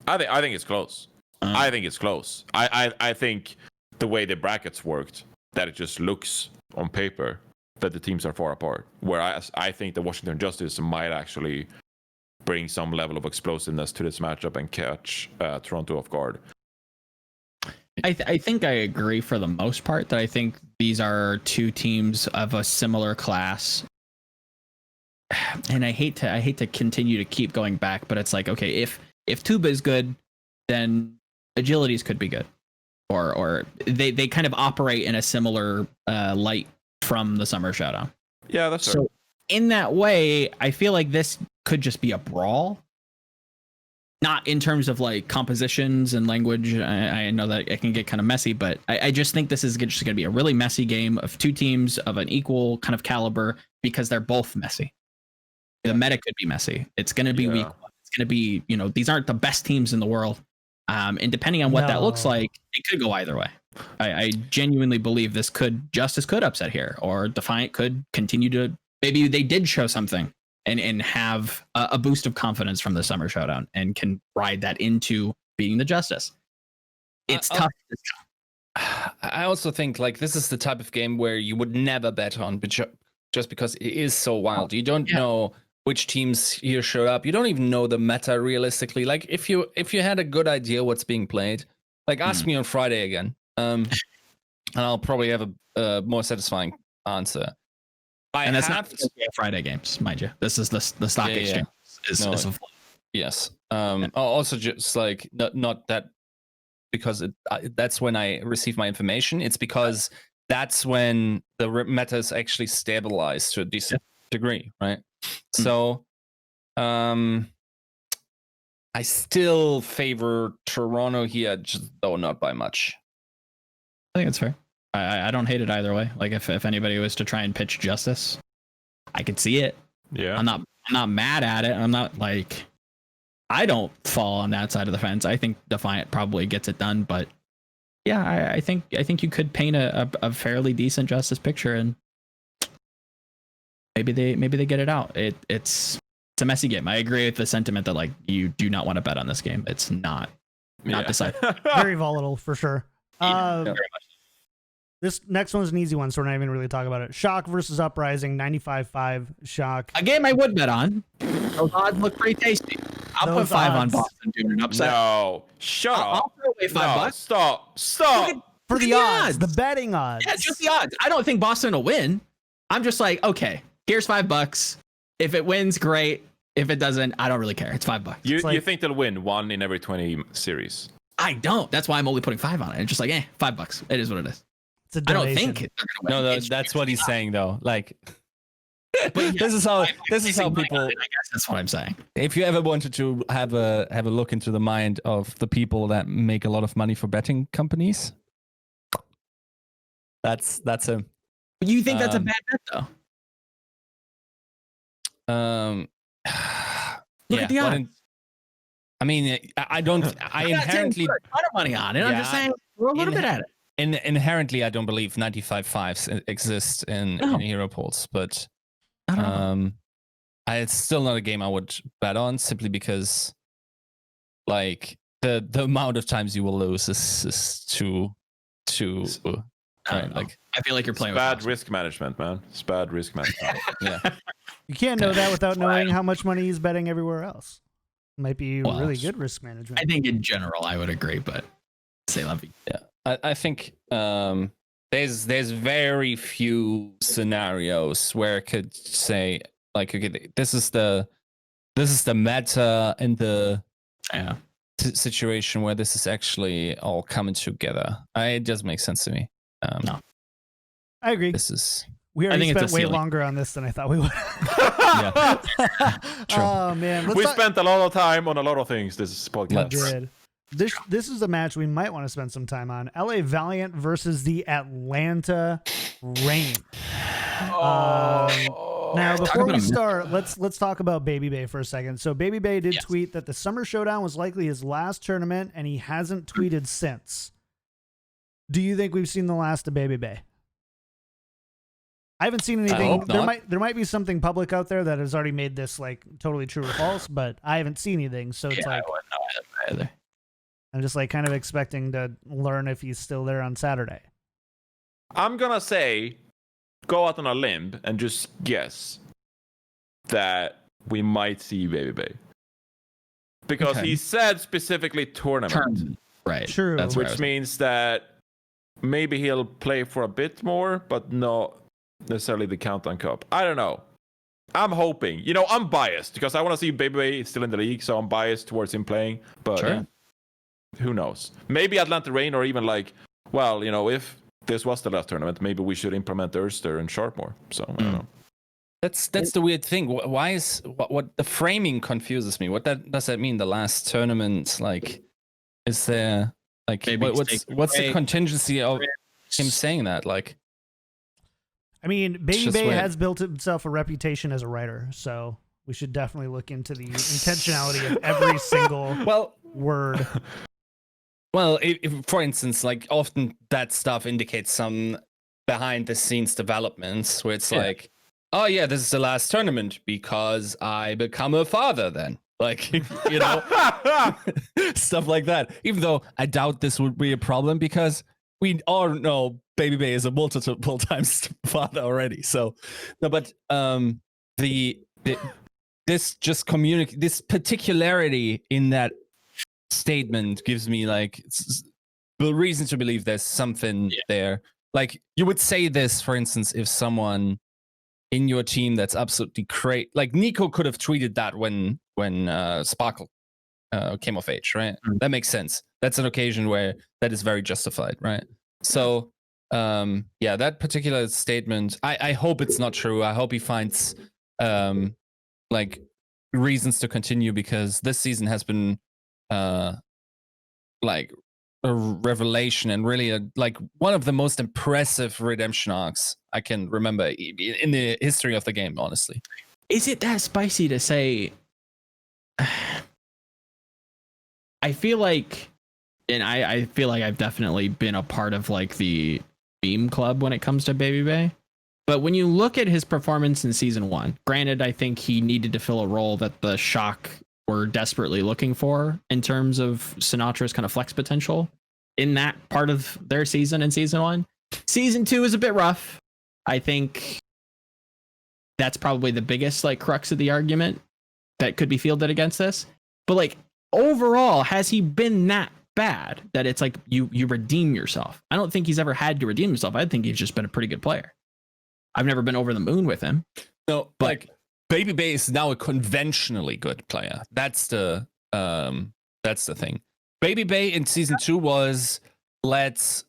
I think it's close. I think it's close. I think the way the brackets worked, that it just looks on paper that the teams are far apart. Whereas I think the Washington Justice might actually bring some level of explosiveness to this matchup and catch Toronto off guard. I think I agree for the most part that I think these are two teams of a similar class. And I hate to continue to keep going back, but it's like, okay, if Tuba is good, then Agilities could be good. Or they kind of operate in a similar light from the Summer Showdown. Yeah, that's so. In that way, I feel like this could just be a brawl. Not in terms of like compositions and language. I know that it can get kind of messy, but I just think this is just going to be a really messy game of two teams of an equal kind of caliber because they're both messy. The meta could be messy. It's going to be weak. It's going to be, these aren't the best teams in the world. And depending on what that looks like, it could go either way. I genuinely believe Justice could upset here, or Defiant could continue to, maybe they did show something and have a boost of confidence from the Summer Showdown and can ride that into beating the Justice. It's tough. I also think like this is the type of game where you would never bet on, but just because it is so wild. You don't know which teams here show up. You don't even know the meta realistically. Like if you had a good idea what's being played, like ask me on Friday again, and I'll probably have a more satisfying answer. And that's not Friday games, mind you. This is the stock exchange. Yes. Also, just like not that because that's when I receive my information. It's because that's when the meta is actually stabilized to a decent degree, right? So, I still favor Toronto here, just though not by much. I think it's fair. I don't hate it either way. Like if anybody was to try and pitch Justice, I could see it. Yeah. I'm not mad at it. I'm not like, I don't fall on that side of the fence. I think Defiant probably gets it done, but yeah, I think you could paint a fairly decent Justice picture, and maybe they get it out. It's a messy game. I agree with the sentiment that like you do not want to bet on this game. It's not decided. Very volatile for sure. Very much. This next one's an easy one, so we're not even really talking about it. Shock versus Uprising, 95-5 Shock. A game I would bet on. Those odds look pretty tasty. I'll put 5 on Boston doing an upset. No, shut up. I'll throw away $5. Stop. For the odds, the betting odds. Yeah, just the odds. I don't think Boston will win. I'm just like, okay, here's $5. If it wins, great. If it doesn't, I don't really care. It's $5. You think they'll win 1 in every 20 series? I don't. That's why I'm only putting 5 on it. It's just like, $5. It is what it is. It's a I don't think donation. they're gonna win. No, that's what he's saying though. Like, But this is how people. I guess that's what I'm saying. If you ever wanted to have a look into the mind of the people that make a lot of money for betting companies, that's him. But you think that's a bad bet though? Look at the odds. I mean, I don't. I inherently put a ton of money on it. I'm just saying we're a little bit at it. Inherently, I don't believe 95-5s exist in hero polls, but it's still not a game I would bet on simply because, like, the amount of times you will lose is too. Like, I feel like you're playing. It's bad risk management, man. It's bad risk management. Yeah, You can't know that without knowing how much money he's betting everywhere else. Might be really good risk management. I think in general, I would agree, but say love you. Yeah. I think there's very few scenarios where I could say like, okay, this is the meta and the situation where this is actually all coming together. It does make sense to me. No. I agree. This is. We already think it's spent a way ceiling. longer on this than I thought we would. True. Oh man, We spent a lot of time on a lot of things this We podcast. did. This is a match we might want to spend some time on. LA Valiant versus the Atlanta Reign. Now, before we start, let's talk about Baby Bay for a second. So Baby Bay did tweet that the Summer Showdown was likely his last tournament, and he hasn't tweeted since. Do you think we've seen the last of Baby Bay? I haven't seen anything. hope not. There might be something public out there that has already made this like totally true or false, but I haven't seen anything. So it's like I wouldn't know either. I'm just like kind of expecting to learn if he's still there on Saturday. I'm gonna say, go out on a limb and just guess that we might see Baby Bay. Because Okay. he said specifically tournament. Right. True. That's where I Which was- means that maybe he'll play for a bit more, but not necessarily the Countdown Cup. I don't know. I'm hoping. You know, I'm biased because I want to see Baby Bay still in the league, so I'm biased towards him playing. But Sure. yeah, who knows? Maybe Atlanta Reign, or even like, well, you know, if this was the last tournament, maybe we should implement Erster and Sharp more. So I don't know. That's the weird thing. Why is what the framing confuses me? What does that mean? The last tournament, like, is there like Maybe what's take the away- contingency of him saying that? Like, I mean, Baby just Bay weird. has built himself a reputation as a writer, so we should definitely look into the intentionality of every single well, word. well, if, for instance, like often that stuff indicates some behind the scenes developments where it's like, oh yeah, this is the last tournament because I become a father then. Like, you know, stuff like that. Even though I doubt this would be a problem because we all know Baby Bay is a multiple times father already. So, no, but this just this particularity in that statement gives me like the reason to believe there's something there. Like you would say this, for instance, if someone in your team that's absolutely crazy, like Nico could have tweeted that when Sparkle came of age, right? That makes sense. That's an occasion where that is very justified, right? So yeah, that particular statement, I hope it's not true. I hope he finds like reasons to continue because this season has been like a revelation and really like one of the most impressive redemption arcs I can remember in the history of the game, honestly. Is it that spicy to say? I feel like, and I feel like I've definitely been a part of like the beam club when it comes to Baby Bay. But when you look at his performance in season 1, granted, I think he needed to fill a role that the Shock were desperately looking for in terms of Sinatra's kind of flex potential in that part of their season in season 1. Season 2 is a bit rough. I think that's probably the biggest like crux of the argument that could be fielded against this. But like overall, has he been that bad that it's like you redeem yourself? I don't think he's ever had to redeem himself. I think he's just been a pretty good player. I've never been over the moon with him. No, like Baby Bay is now a conventionally good player. That's the thing. Baby Bay in season 2 was let's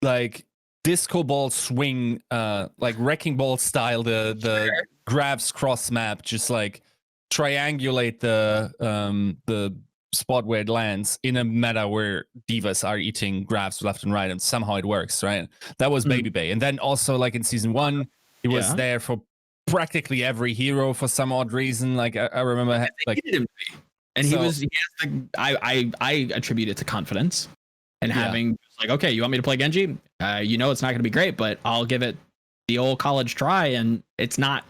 like disco ball swing, like wrecking ball style, the grabs cross map, just like triangulate the spot where it lands in a meta where divas are eating grabs left and right, and somehow it works, right? That was Baby Bay. And then also like in season 1, he was there for practically every hero for some odd reason. Like I remember like needed him to be. And he has the, I attribute it to confidence and having like, okay, you want me to play Genji? You know it's not going to be great, but I'll give it the old college try, and it's not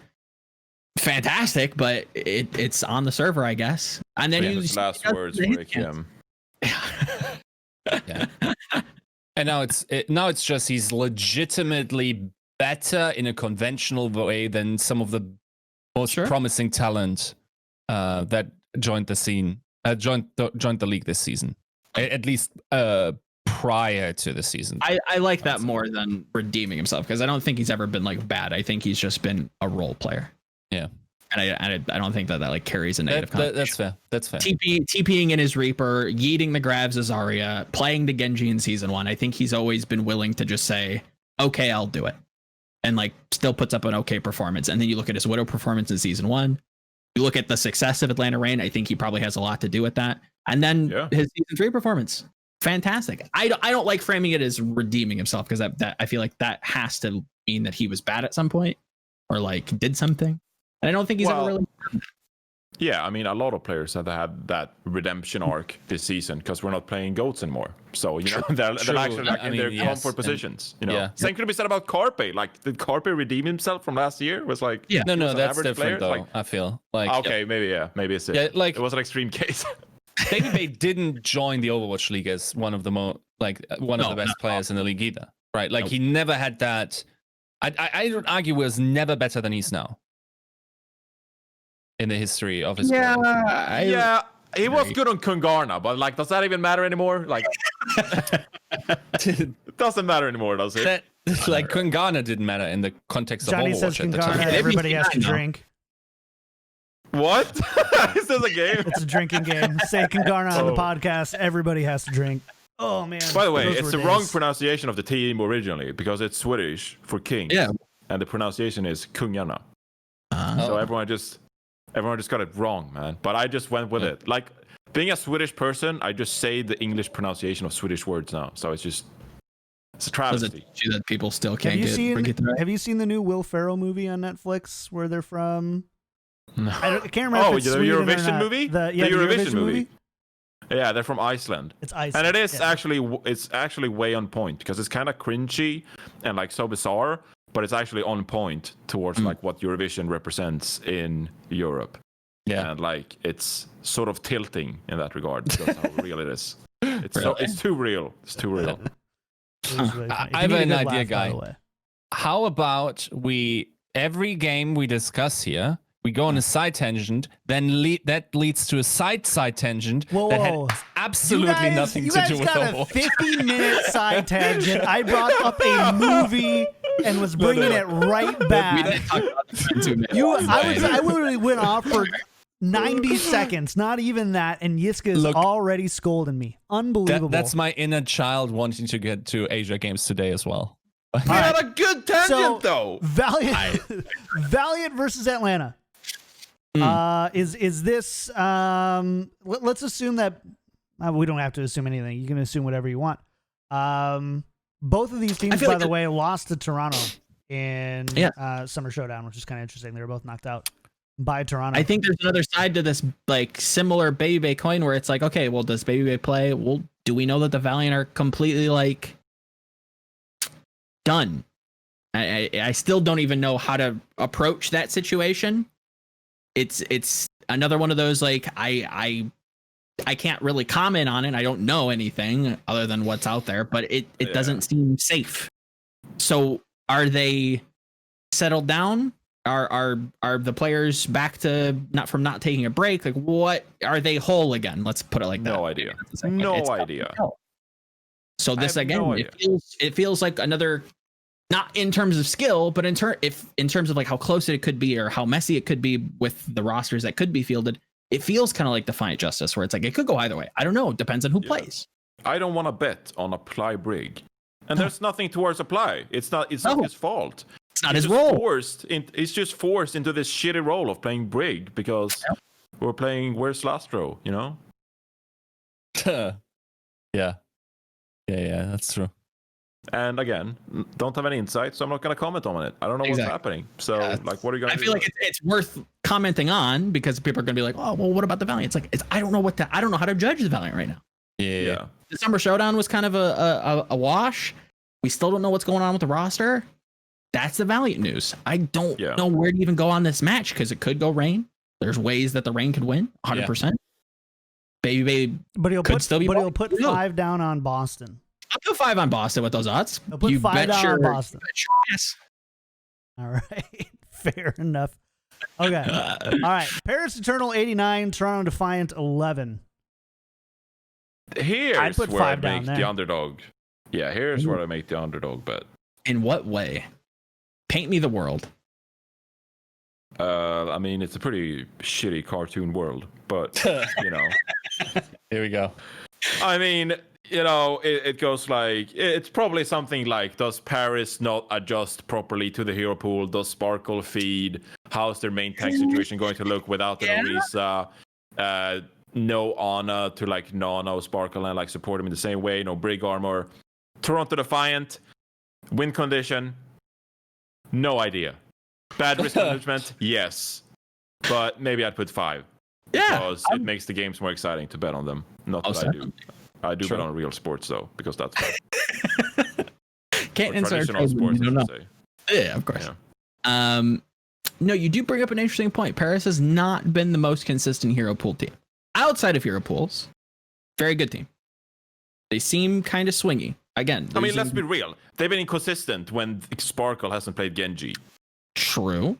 fantastic, but it's on the server, I guess. And then His last words were like him. yeah. And now it's just he's legitimately better in a conventional way than some of the most promising talent that joined the scene, joined the league this season, at least prior to the season. I like that more than redeeming himself because I don't think he's ever been like bad. I think he's just been a role player. Yeah. And I don't think that like carries a negative connotation. That's fair. TPing in his Reaper, yeeting the Gravs as Zarya, playing the Genji in season 1. I think he's always been willing to just say, okay, I'll do it. And like still puts up an okay performance. And then you look at his Widow performance in season 1. You look at the success of Atlanta Reign. I think he probably has a lot to do with that. And then his season 3 performance. Fantastic. I don't like framing it as redeeming himself because that I feel like that has to mean that he was bad at some point or like did something. And I don't think he's ever really done that. Yeah, I mean, a lot of players have had that redemption arc this season because we're not playing goats anymore. So, you know, they're actually like in their comfort positions. You know, same could be said about Carpe. Like, did Carpe redeem himself from last year? Was like, no, that's different player? though. Like, I feel like okay, maybe it's it. Yeah, like it was an extreme case. Baby didn't join the Overwatch League as one of the the best players in the league either, right? Like he never had that. I would argue was never better than he's now in the history of his career. He was good on Kungarna, but like, does that even matter anymore? Like, it doesn't matter anymore, does it? Like Kungarna didn't matter in the context Johnny of Overwatch says at the time. Kungarna, everybody has to drink. What? Is this a game? It's a drinking game. Say Kungarna on the podcast. Everybody has to drink. Oh man. By the way, it's the wrong pronunciation of the team originally because it's Swedish for king. Yeah. And the pronunciation is Kungarna. So everyone just got it wrong, man. But I just went with it. Like being a Swedish person, I just say the English pronunciation of Swedish words now. So it's a travesty. That people still can't Have you seen the new Will Ferrell movie on Netflix where they're from? No. I can't remember. If it's the Eurovision movie? The Eurovision movie. Yeah, they're from Iceland. It's Iceland. And it is actually way on point because it's kind of cringy and like so bizarre, but it's actually on point towards like what Eurovision represents in Europe. Yeah. And like it's sort of tilting in that regard because how real it is. It's too real. It's too real. Really I have an idea, guy. How about every game we discuss here, we go on a side tangent, then that leads to a side tangent that has absolutely nothing to do with Overwatch. You guys got a 50-minute side tangent. I brought up a movie and was bringing it right back. I literally went off for 90 seconds, not even that, and Yiska is already scolding me. Unbelievable. That's my inner child wanting to get to Asia Games today as well. You had a good tangent, though. Valiant versus Atlanta. Is this let's assume that we don't have to assume anything. You can assume whatever you want. Both of these teams, by the way, lost to Toronto in Summer Showdown, which is kind of interesting. They were both knocked out by Toronto. I think there's another side to this, like similar Baby Bay coin, where it's like, okay, well, does Baby Bay play? Well, do we know that the Valiant are completely like done? I still don't even know how to approach that situation. It's another one of those like I can't really comment on it. I don't know anything other than what's out there, but it doesn't seem safe. So are they settled down? Are the players back to not taking a break? Like what are they whole again? Let's put it like that. No idea. No idea. So this again, it feels like another, not in terms of skill, but in terms of like how close it could be or how messy it could be with the rosters that could be fielded. It feels kind of like Defiant Justice, where it's like it could go either way. I don't know. It depends on who plays. I don't want to bet on Apply Brig, and there's nothing towards Apply. It's not his fault. It's not his role. He's just forced into this shitty role of playing Brig because we're playing Where's Last Row, you know? Yeah, that's true. And again, don't have any insight, so I'm not going to comment on it. I don't know what's happening. So, like, what are you going to do? I feel like it's worth commenting on because people are going to be like, oh, well, what about the Valiant? It's like, I don't know how to judge the Valiant right now. Yeah. The Summer Showdown was kind of a wash. We still don't know what's going on with the roster. That's the Valiant news. I don't know where to even go on this match because it could go rain. There's ways that the rain could win 100%. Baby, but he'll put 5 down on Boston. I'll put 5 on Boston with those odds. I'll put 5 down on Boston. Yes. All right. Fair enough. Okay. All right. Paris Eternal 89, Toronto Defiant 11. Here's where I make the underdog. Yeah, here's where I make the underdog bet. In what way? Paint me the world. I mean, it's a pretty shitty cartoon world, but you know. Here we go. I mean, you know, it goes like, it's probably something like, does Paris not adjust properly to the hero pool? Does Sparkle feed? How's their main tank situation going to look without an Orisa? No Ana to like Nano Sparkle and like support him in the same way. No Brig Armor. Toronto Defiant. Win condition. No idea. Bad risk management. Yes. But maybe I'd put 5. Yeah. Because it makes the games more exciting to bet on them. Not that I do. I do bet on real sports though, because that's can't insert traditional sports, I should say. Yeah, of course. No, you do bring up an interesting point. Paris has not been the most consistent hero pool team. Outside of hero pools, very good team. They seem kind of swingy. Again, I mean, let's be real. They've been inconsistent when Sparkle hasn't played Genji. True.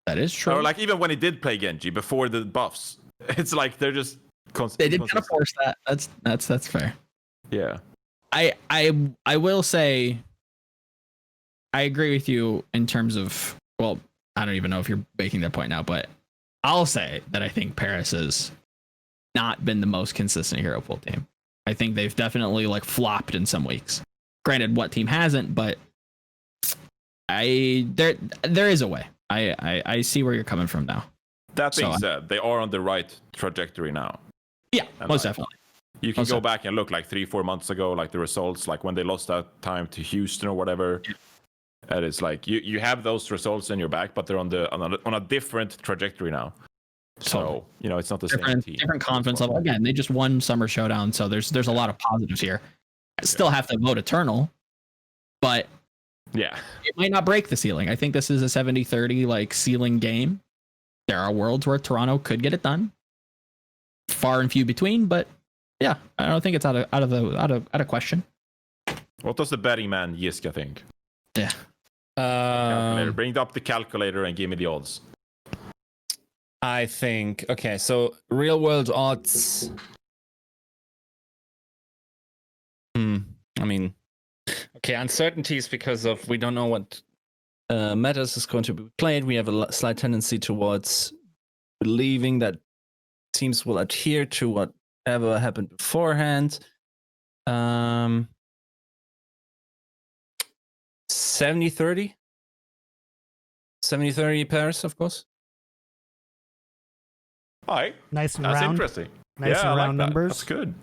That is true. Or like even when he did play Genji before the buffs, it's like they're just they did kind of force that. That's fair. Yeah. I will say I agree with you in terms of, well, I don't even know if you're making that point now, but I'll say that I think Paris has not been the most consistent hero pool team. I think they've definitely like flopped in some weeks. Granted, what team hasn't, but there is a way. I see where you're coming from now. That being said, they are on the right trajectory now. Yeah, and most like, definitely. You can go back and look like 3-4 months ago, like the results, like when they lost that time to Houston or whatever. And it's like you have those results in your back, but they're on a different trajectory now. So you know, it's not the same team. Different confidence level. Again, they just won Summer Showdown, so there's a lot of positives here. I still have to vote Eternal, but yeah, it might not break the ceiling. I think this is a 70-30 like ceiling game. There are worlds where Toronto could get it done. Far and few between, but yeah, I don't think it's out of question. What does the betting man Yiska think? Yeah. Bring up the calculator and give me the odds. I think, okay, so real world odds. I mean, okay, uncertainties because of we don't know what metas is going to be played. We have a slight tendency towards believing that teams will adhere to whatever happened beforehand. 70-30? 70-30 Paris, of course. All right. Nice and That's round. interesting. Nice and round numbers. That's good.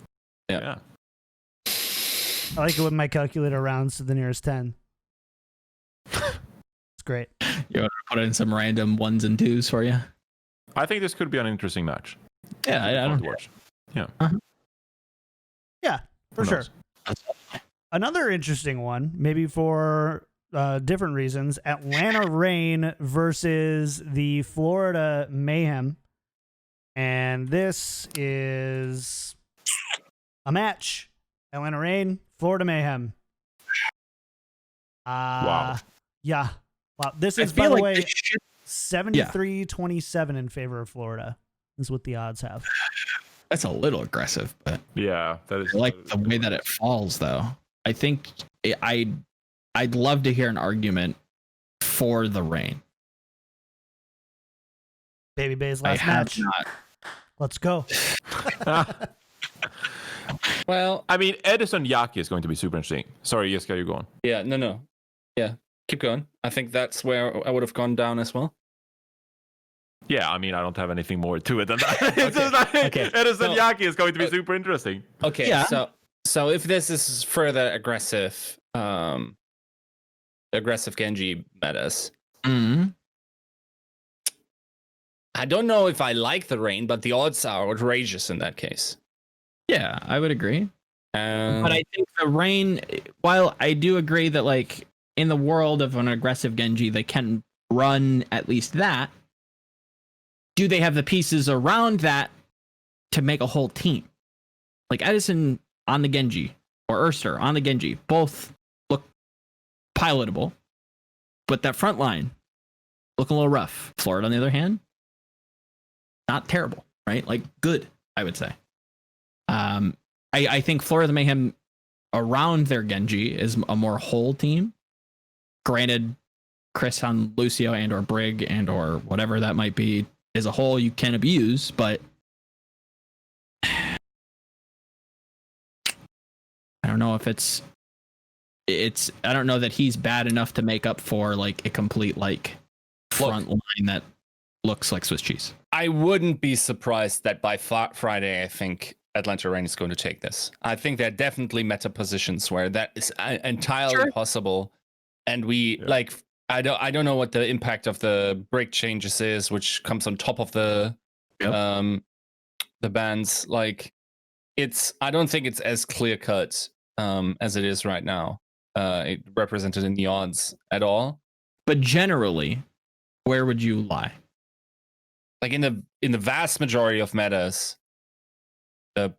Yeah. I like it when my calculator rounds to the nearest 10. It's great. You want to put in some random 1s and 2s for you? I think this could be an interesting match. Yeah, I don't watch. Yeah. Yeah, for sure. Another interesting one, maybe for different reasons, Atlanta Reign versus the Florida Mayhem. And this is a match. Atlanta Reign, Florida Mayhem. Wow. Yeah. Wow. This is, by the way, 73-27 in favor of Florida is what the odds have. That's a little aggressive, but yeah, that is. I like the way that it falls, though. I think I'd love to hear an argument for the Reign. Baby Bay's last match. Let's go. Well, I mean, Edison Yaki is going to be super interesting. Sorry, Yiska, you're going. Yeah, no. Yeah, keep going. I think that's where I would have gone down as well. Yeah, I mean, I don't have anything more to it than that. It's just like, Edison Yaki is going to be super interesting. Okay, yeah. So if this is further aggressive Genji metas, I don't know if I like the Reign, but the odds are outrageous in that case. Yeah, I would agree. But I think the Reign, while I do agree that like in the world of an aggressive Genji, they can run at least that. Do they have the pieces around that to make a whole team? Like Edison on the Genji or Erster on the Genji, both look pilotable, but that front line looking a little rough. Florida, on the other hand, not terrible, right? Like good, I would say. I think Florida Mayhem around their Genji is a more whole team. Granted, Chris on Lucio and or Brig and or whatever that might be as a whole you can abuse, but I don't know if it's I don't know that he's bad enough to make up for like a complete like front line that looks like Swiss cheese. I wouldn't be surprised that by Friday, I think Atlanta Reign is going to take this. I think there are definitely meta positions where that is entirely possible, and I don't know what the impact of the break changes is, which comes on top of the bans. Like, I don't think it's as clear cut as it is right now. It represented in the odds at all. But generally, where would you lie? Like in the vast majority of metas, in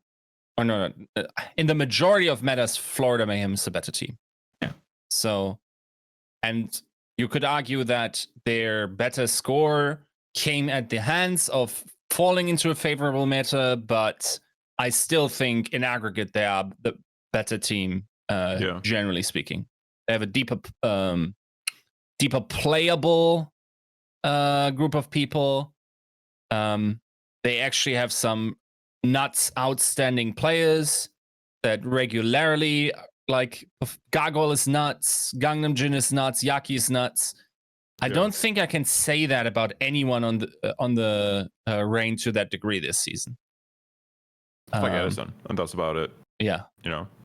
the majority of metas, Florida Mayhem is the better team. Yeah. So, and you could argue that their better score came at the hands of falling into a favorable meta, but I still think in aggregate they are the better team, generally speaking. They have a deeper playable group of people. They actually have some nuts outstanding players that regularly, like Gargoyle is nuts, Gangnam Jin is nuts, Yaki is nuts. I don't think I can say that about anyone on the Reign to that degree this season. Like Edison, and that's about it. Yeah,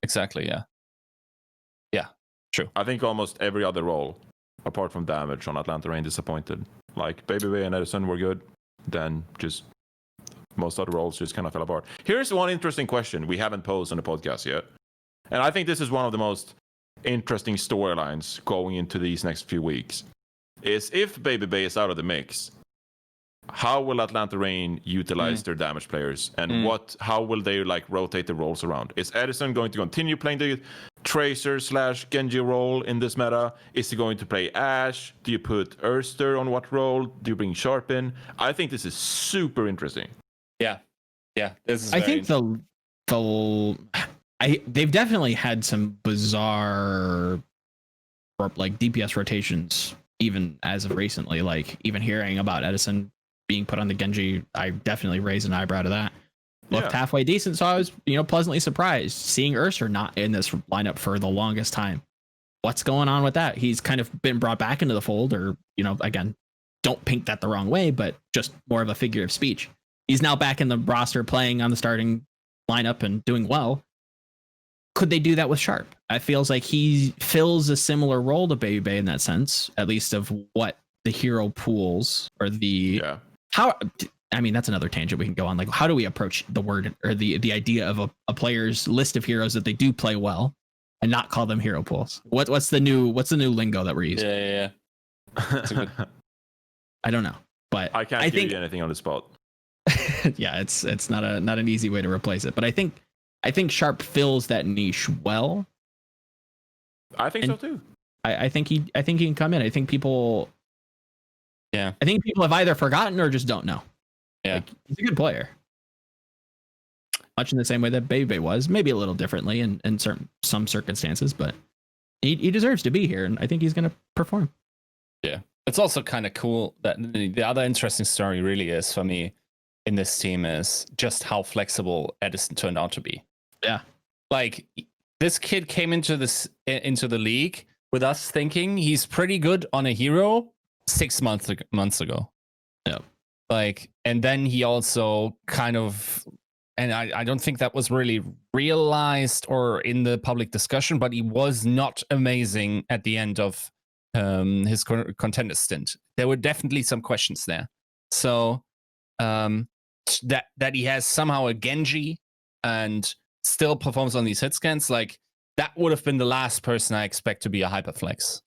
exactly. Yeah, true. I think almost every other role, apart from damage, on Atlanta Reign disappointed. Like Baby Bay and Edison were good. Then just most other roles just kind of fell apart. Here's one interesting question we haven't posed on the podcast yet. And I think this is one of the most interesting storylines going into these next few weeks. Is if Baby Bay is out of the mix, how will Atlanta Reign utilize their damage players? And how will they like rotate the roles around? Is Edison going to continue playing the Tracer / Genji role in this meta? Is he going to play Ashe? Do you put Erster on what role? Do you bring Sharp in? I think this is super interesting. Yeah. This is I think they've definitely had some bizarre like DPS rotations even as of recently. Like even hearing about Edison being put on the Genji, I definitely raised an eyebrow to that. Looked halfway decent, so I was, pleasantly surprised seeing Urser not in this lineup for the longest time. What's going on with that? He's kind of been brought back into the fold, or again, don't paint that the wrong way, but just more of a figure of speech. He's now back in the roster, playing on the starting lineup and doing well. Could they do that with Sharp? It feels like he fills a similar role to Baby Bay in that sense, at least of what the hero pools or the how. I mean, that's another tangent we can go on. Like, how do we approach the word or the idea of a player's list of heroes that they do play well and not call them hero pools? What's the new lingo that we're using? Yeah. That's a good... I don't know, but I can't give you anything on the spot. Yeah, it's not an easy way to replace it, but I think Sharp fills that niche well. I think so too. I think he can come in. I think people have either forgotten or just don't know. Yeah. Like, he's a good player. Much in the same way that Baby was, maybe a little differently in some circumstances, but he deserves to be here, and I think he's going to perform. Yeah. It's also kind of cool that the other interesting story really is for me in this team is just how flexible Edison turned out to be. Yeah. Like, this kid came into the league with us thinking he's pretty good on a hero 6 months ago. Yeah. Like, and then he also kind of, and I don't think that was really realized or in the public discussion, but he was not amazing at the end of his contender stint. There were definitely some questions there. So that he has somehow a Genji and still performs on these hit scans, like that would have been the last person I expect to be a hyperflex.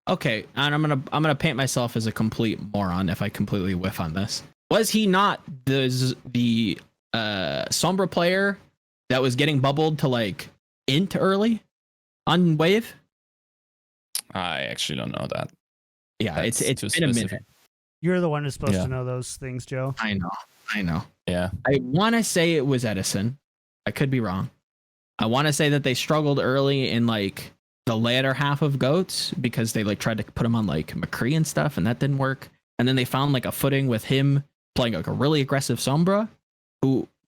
Okay, and I'm gonna paint myself as a complete moron if I completely whiff on this. Was he not the Sombra player that was getting bubbled to like int early on Wave? I actually don't know that. Yeah, it's been a minute. You're the one who's supposed to know those things, Joe. I know. Yeah. I want to say it was Edison. I could be wrong. I want to say that they struggled early in like the latter half of goats because they like tried to put him on like McCree and stuff, and that didn't work. And then they found like a footing with him playing like a really aggressive Sombra,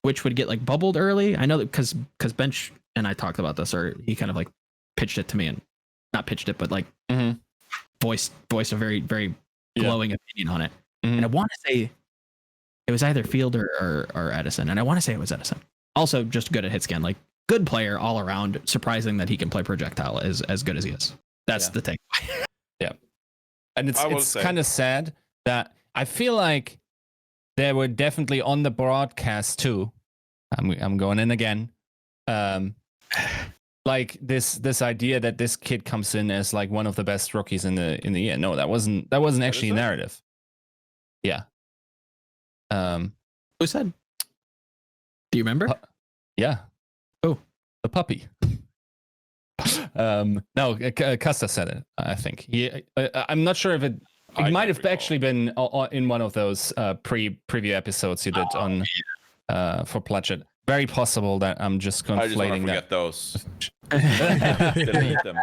which would get like bubbled early. I know that because Bench and I talked about this, or he kind of like pitched it to me, and not pitched it, but like voiced a very, very glowing opinion on it. And I want to say it was either Field or Edison, and I want to say it was Edison. Also, just good at hit scan, like good player all around. Surprising that he can play projectile as good as he is. That's the thing. Yeah, and it's kind of sad that I feel like they were definitely on the broadcast too. I'm going in again. Like this idea that this kid comes in as like one of the best rookies in the year. No, that wasn't actually a narrative. Yeah. Who said? Do you remember? Yeah. Oh, the puppy. No, Custa said it. I think I'm not sure if it might have actually been in one of those preview episodes you did on for Pledget. Very possible that I'm just conflating I just those. Delete them.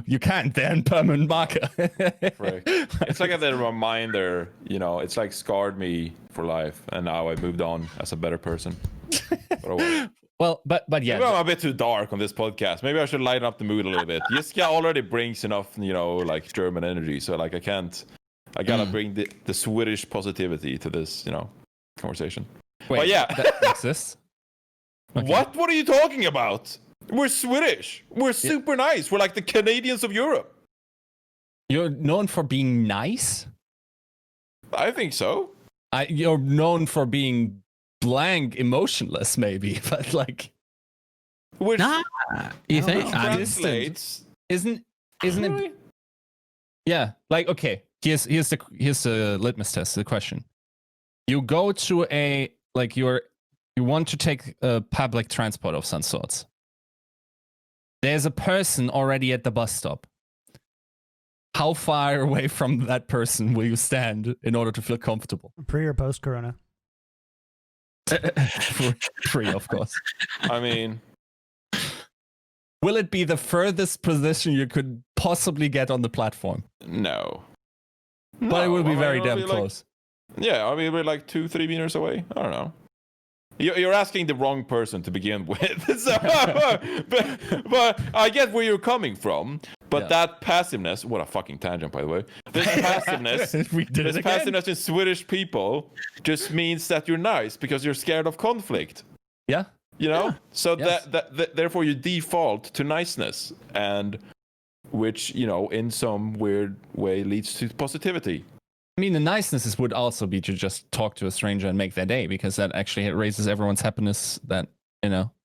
You can't. They're in permanent marker. It's like a reminder, it's like scarred me for life, and now I moved on as a better person. Well, but yeah. Maybe I'm a bit too dark on this podcast. Maybe I should lighten up the mood a little bit. Yiska already brings enough, like German energy, so like I gotta bring the Swedish positivity to this, conversation. Wait, but yeah. That exists? Okay. What are you talking about? We're Swedish. We're super nice. We're like the Canadians of Europe. You're known for being nice? I think so. You're known for being blank, emotionless, maybe, but like. Which you think? Translates. Isn't really? it? Yeah. Like, okay. Here's the litmus test. The question: you go to you want to take a public transport of some sorts. There's a person already at the bus stop. How far away from that person will you stand in order to feel comfortable? Pre or post Corona? Pre, of course. I mean, will it be the furthest position you could possibly get on the platform? No. But it will be very damn close. We're like 2-3 meters away. I don't know. You're asking the wrong person to begin with. So, but I get where you're coming from. But that passiveness, what a fucking tangent, by the way. This passiveness, passiveness in Swedish people just means that you're nice because you're scared of conflict. Yeah. So that therefore you default to niceness, and which, in some weird way leads to positivity. I mean, the niceness would also be to just talk to a stranger and make their day, because that actually raises everyone's happiness. That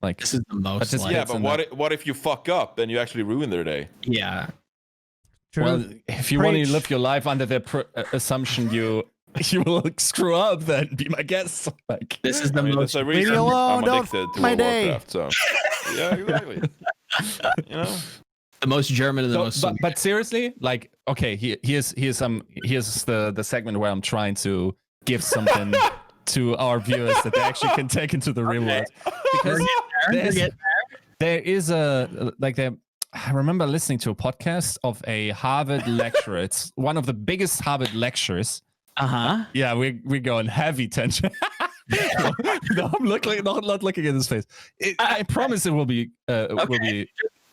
like this is the most. But what if you fuck up and you actually ruin their day? Yeah. True. Well, if you want to live your life under the assumption you will screw up, then be my guest. Like, this is the most. Leave me alone. Don't to my World day. Warcraft, so. Yeah, exactly. The most German and the most. But seriously, like, okay, here's the segment where I'm trying to give something to our viewers that they actually can take into the real world. Because there is I remember listening to a podcast of a Harvard lecturer. It's one of the biggest Harvard lectures. Yeah, we're going heavy tension. No, I'm not looking at his face. I promise it will be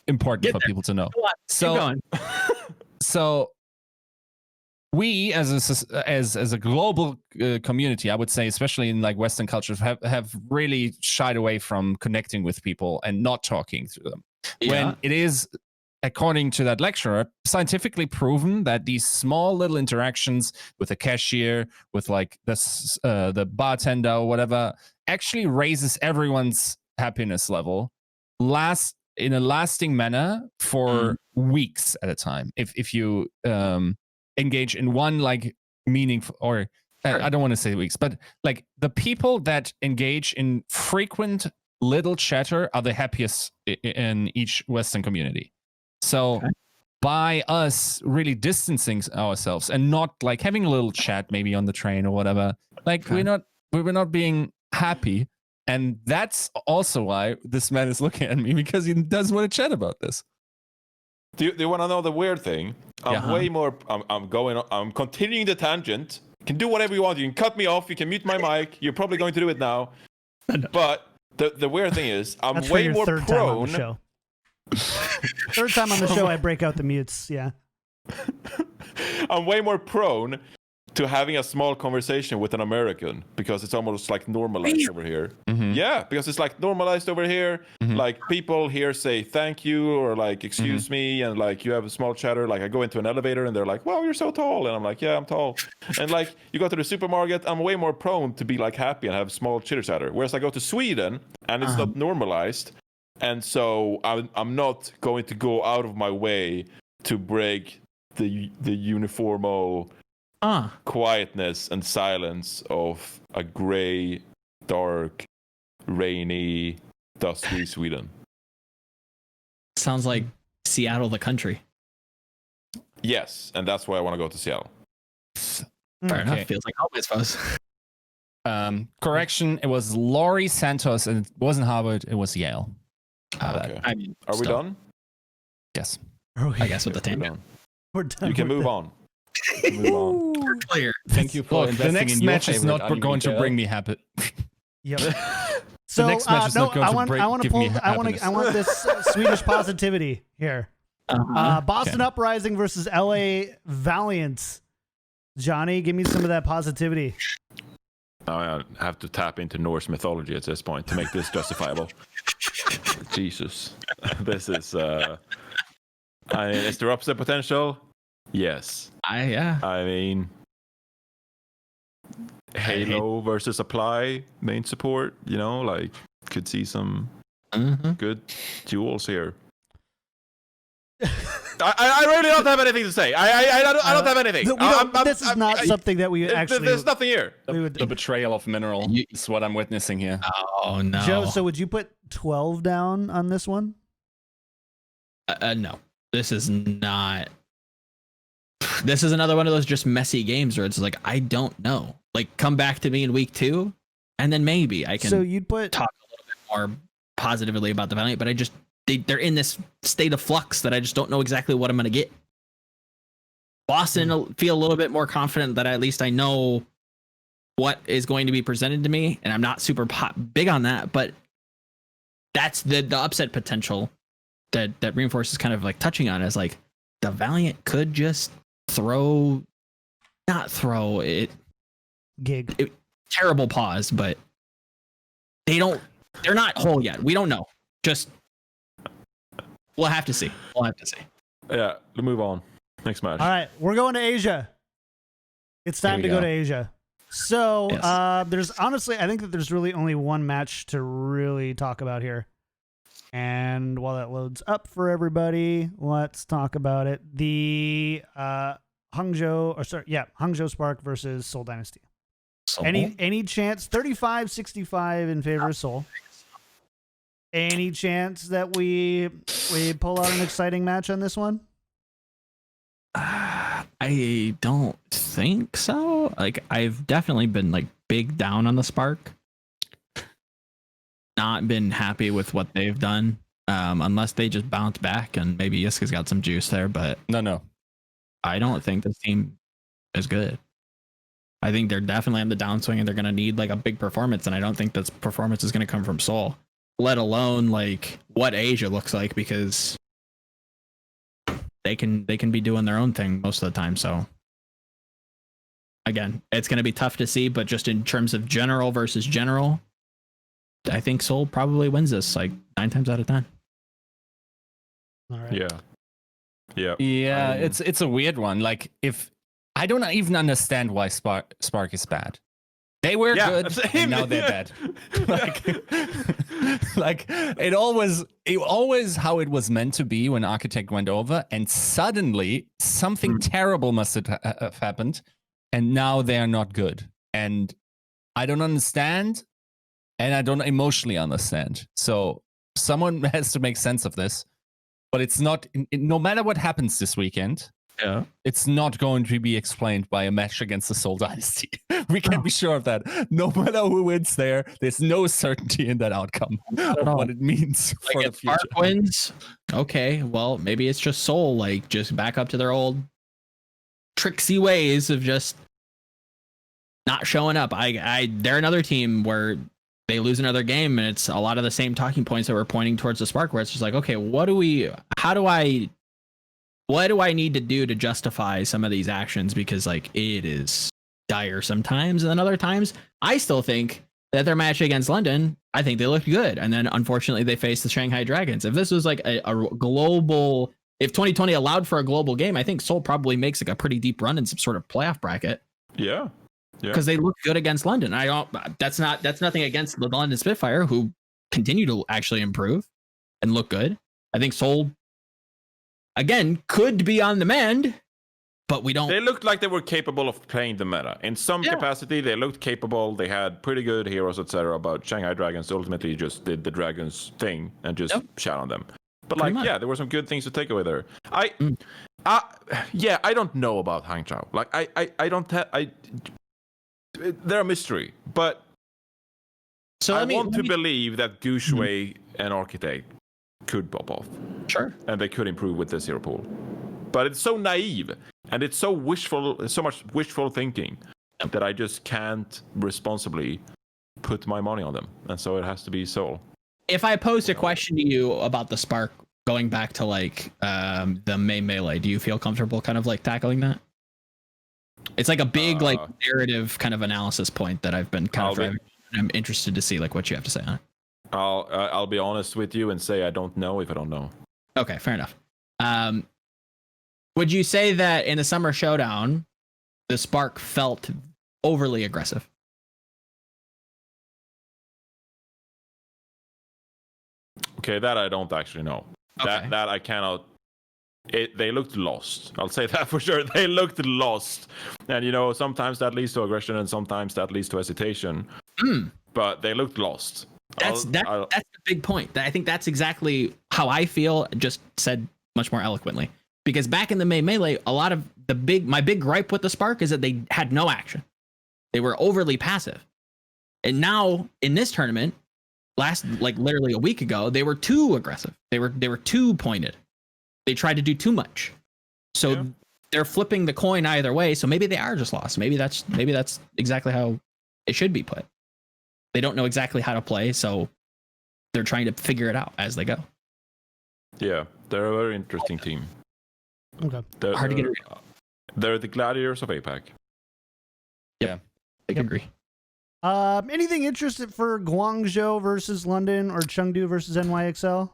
important for people to know. So we as a global community, I would say, especially in like Western cultures, have really shied away from connecting with people and not talking to them. When it is, according to that lecturer, scientifically proven that these small little interactions with a cashier, with like the bartender or whatever, actually raises everyone's happiness level in a lasting manner for weeks at a time. If you engage in one like meaningful, or I don't want to say weeks, but like the people that engage in frequent little chatter are the happiest in each Western community. So by us really distancing ourselves and not like having a little chat maybe on the train or whatever, like we're not being happy. And that's also why this man is looking at me, because he doesn't want to chat about this. Do you want to know the weird thing? I'm Yeah. way more. I'm continuing the tangent. You can do whatever you want. You can cut me off. You can mute my mic. You're probably going to do it now. But the weird thing is, I'm That's for way your more third time on the prone. show. Third time on the show, I break out the mutes. Yeah. I'm way more prone to having a small conversation with an American because it's almost like normalized over here. Yeah, because it's like normalized over here. Like people here say thank you or like excuse me, and like you have a small chatter. Like I go into an elevator and they're like, "Wow, you're so tall," and I'm like, "Yeah, I'm tall." And like you go to the supermarket, I'm way more prone to be like happy and have small chitter chatter. Whereas I go to Sweden and it's not normalized, and so I'm not going to go out of my way to break the uniformal quietness and silence of a gray, dark, rainy, dusty Sweden. Sounds like Seattle, the country. Yes, and that's why I want to go to Seattle. Fair enough. Feels like home, I suppose. Correction, it was Laurie Santos, and it wasn't Harvard, it was Yale. Okay. I mean, Are we still, done? Yes. I guess with the We're tangent. done. We're done. You can move on. Move on. Clear. Thank you for Look, investing the next in your match is favorite not anime going to girl. bring me happy. Yep. So next match is no, not going I to want break- I want to give me pull I want this Swedish positivity here. Boston Uprising versus LA Valiant. Johnny, give me some of that positivity. Now I have to tap into Norse mythology at this point to make this justifiable. Jesus. This is is there upset potential? Yes. I mean Halo versus Apply main support, like could see some good duels here. I really don't have anything to say. I don't have anything. This is not something that we actually. There's nothing here. The betrayal of Mineral is what I'm witnessing here. Oh no, Joe. So would you put 12 down on this one? No, this is not. This is another one of those just messy games where it's like I don't know. Like come back to me in week 2, and then maybe I can. So you'd put talk a little bit more positively about the Valiant, but I just they're in this state of flux that I just don't know exactly what I'm going to get. Boston will feel a little bit more confident that at least I know what is going to be presented to me, and I'm not super big on that, but that's the upset potential that Reinforce is kind of like touching on is like the Valiant could just not throw it. Terrible pause, but they're not whole yet. We don't know. Just we'll have to see. Yeah, we'll move on. Next match. All right, we're going to Asia. It's time to go to Asia. So there's honestly, I think that there's really only one match to really talk about here. And while that loads up for everybody, let's talk about it. The Hangzhou Spark versus Seoul Dynasty. Any chance? 35-65 in favor of Seoul. Any chance that we pull out an exciting match on this one? I don't think so. Like I've definitely been like big down on the Spark. Not been happy with what they've done. Unless they just bounce back and maybe Yiska's got some juice there, but no. I don't think this team is good. I think they're definitely on the downswing and they're gonna need like a big performance, and I don't think this performance is gonna come from Seoul. Let alone like what Asia looks like, because they can be doing their own thing most of the time. So again, it's going to be tough to see, but just in terms of general versus general, I think Seoul probably wins this like 9 times out of 10. All right. Yeah. It's a weird one. Like if I don't even understand why Spark is bad. They were good, and now they're bad. like it always how it was meant to be when Architect went over, and suddenly something terrible must have happened, and now they are not good. And I don't understand, and I don't emotionally understand. So someone has to make sense of this, but it's not. No matter what happens this weekend. Yeah, it's not going to be explained by a match against the Seoul Dynasty. We can be sure of that. No matter who wins there's no certainty in that outcome of what it means for the if future. Spark wins, okay, well, maybe it's just Seoul, like, just back up to their old tricksy ways of just not showing up. They're another team where they lose another game, and it's a lot of the same talking points that we're pointing towards the Spark, where it's just like, okay, what do I need to do to justify some of these actions? Because like it is dire sometimes, and then other times I still think that their match against London, I think they looked good, and then unfortunately they faced the Shanghai Dragons. If this was like a global, if 2020 allowed for a global game, I think Seoul probably makes like a pretty deep run in some sort of playoff bracket. Yeah. Because they look good against London. That's nothing against the London Spitfire, who continue to actually improve and look good. I think Seoul, again, could be on the mend, but we don't. They looked like they were capable of playing the meta. In some capacity, they looked capable. They had pretty good heroes, etc. But Shanghai Dragons ultimately just did the Dragons thing and just shot on them. But like, yeah, there were some good things to take away there. I don't know about Hangzhou. Like, I don't have. They're a mystery, but so I want to believe that Gushway and Architect could pop off. Sure. And they could improve with this hero pool. But it's so naive and it's so much wishful thinking that I just can't responsibly put my money on them. And so it has to be Seoul. If I posed a question to you about the Spark going back to like the main melee, do you feel comfortable kind of like tackling that? It's like a big like narrative kind of analysis point that I've been kind of driving. I'm interested to see like what you have to say on it. I'll be honest with you and say I don't know if I don't know. Okay, fair enough. Would you say that in the Summer Showdown, the Spark felt overly aggressive? Okay, that I don't actually know. Okay. That I cannot. They looked lost. I'll say that for sure. They looked lost. And, you know, sometimes that leads to aggression and sometimes that leads to hesitation. But they looked lost. That's the big point. I think that's exactly how I feel, just said much more eloquently. Because back in the May Melee, a lot of my big gripe with the Spark is that they had no action. They were overly passive. And now in this tournament, literally a week ago, they were too aggressive. They were too pointed. They tried to do too much. So they're flipping the coin either way. So maybe they are just lost. Maybe that's exactly how it should be put. They don't know exactly how to play, so they're trying to figure it out as they go. Yeah, they're a very interesting team. Okay. Hard to get They're the Gladiators of APAC. Yeah, I agree. Anything interested for Guangzhou versus London or Chengdu versus NYXL?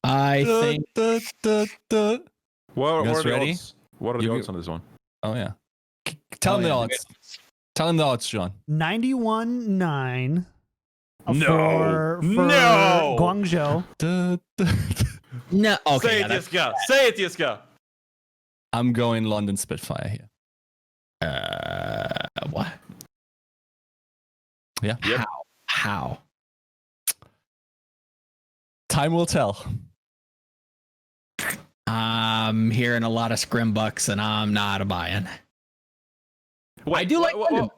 I think. What are the ready? odds? What are the odds on this one? Oh yeah. Tell them the odds. Tell them the odds, John. 91-9. No. For Guangzhou. No. Okay. Say it, Yiska. Say it, Yiska. I'm going London Spitfire here. What? Yeah. Yep. How? Time will tell. I'm hearing a lot of scrim bucks, and I'm not a buy-in. Wait, I do like London.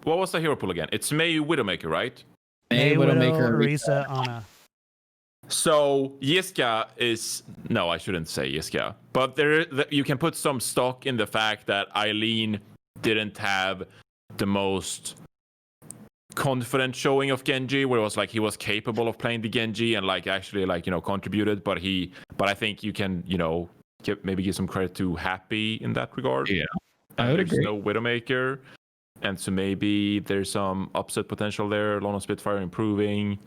What was the hero pool again? It's May Widowmaker, right? May Widowmaker, Orisa, Ana. So Yiska is no, I shouldn't say Yiska, but you can put some stock in the fact that Eileen didn't have the most confident showing of Genji, where it was like he was capable of playing the Genji and like actually like, you know, contributed, but I think you can, you know, maybe give some credit to Happy in that regard. Yeah, I would agree. There's no Widowmaker, and so maybe there's some upset potential there. London Spitfire improving.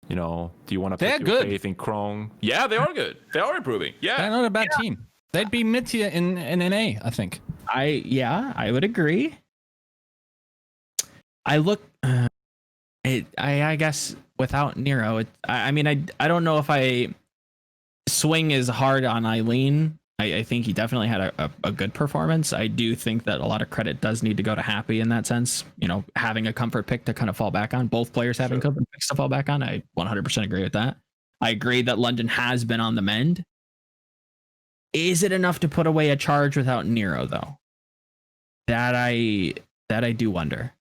You know, do you want to put your faith in Krong? Yeah, they are good. They are improving. Yeah, they're not a bad team. They'd be mid-tier in NA, I think. I would agree. I look, I guess without Nero, I mean, I don't know if I swing as hard on Eileen. I think he definitely had a good performance. I do think that a lot of credit does need to go to Happy in that sense. You know, having a comfort pick to kind of fall back on. Both players having comfort picks to fall back on. I 100% agree with that. I agree that London has been on the mend. Is it enough to put away a charge without Nero though? That I do wonder.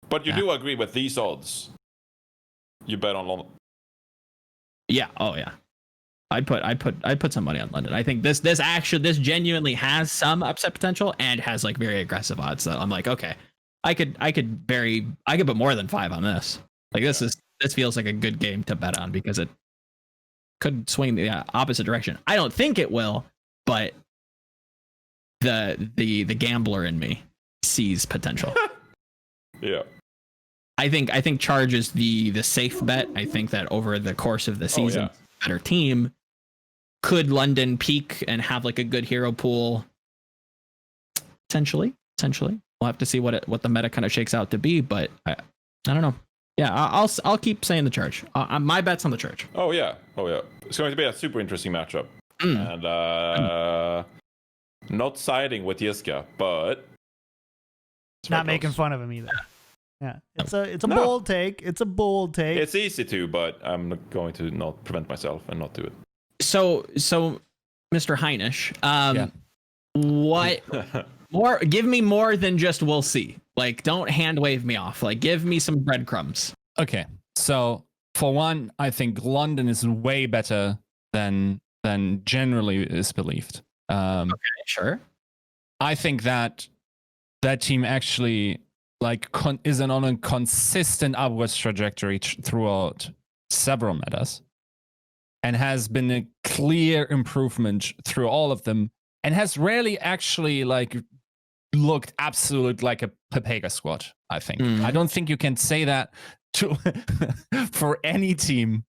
But you do agree with these odds? You bet on London. Yeah. Oh yeah. I'd put some money on London. I think this genuinely has some upset potential and has like very aggressive odds that I'm like, okay, I could put more than 5 on this. Like this feels like a good game to bet on because it could swing the opposite direction. I don't think it will, but the gambler in me sees potential. Yeah. I think Charge is the safe bet. I think that over the course of the season, better team. Could London peak and have like a good hero pool? Potentially. We'll have to see what the meta kind of shakes out to be, but I don't know. Yeah, I'll keep saying the Charge. My bet's on the Charge. Oh yeah. It's going to be a super interesting matchup, and not siding with Yiska, but not making fun of him either. Yeah, it's a bold take. It's a bold take. It's easy to, but I'm going to not prevent myself and not do it. So Mr. Heinisch, what more? Give me more than just we'll see. Like, don't hand wave me off. Like, give me some breadcrumbs. Okay, so for one, I think London is way better than generally is believed. Okay, sure. I think that team actually is on a consistent upwards trajectory throughout several metas, and has been a clear improvement through all of them, and has rarely actually looked absolute like a Pepega squad. I think I don't think you can say that for any team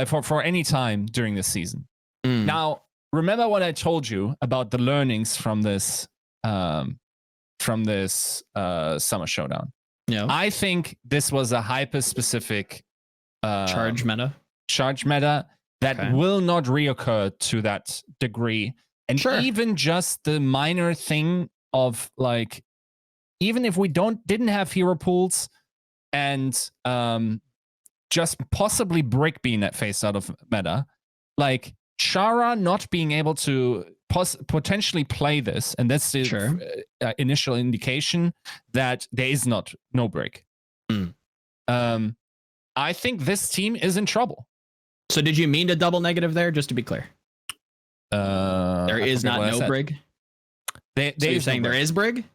for any time during this season. Now, remember what I told you about the learnings from this summer showdown. Yeah, I think this was a hyper specific charge meta that will not reoccur to that degree. And even just the minor thing of like, even if we didn't have hero pools and just possibly Brick being that phased out of meta, like Chara not being able to potentially play this, and that's the initial indication that there is no Brick. I think this team is in trouble. So did you mean to double negative there, just to be clear? There is not no Brig? So you're saying there is Brig?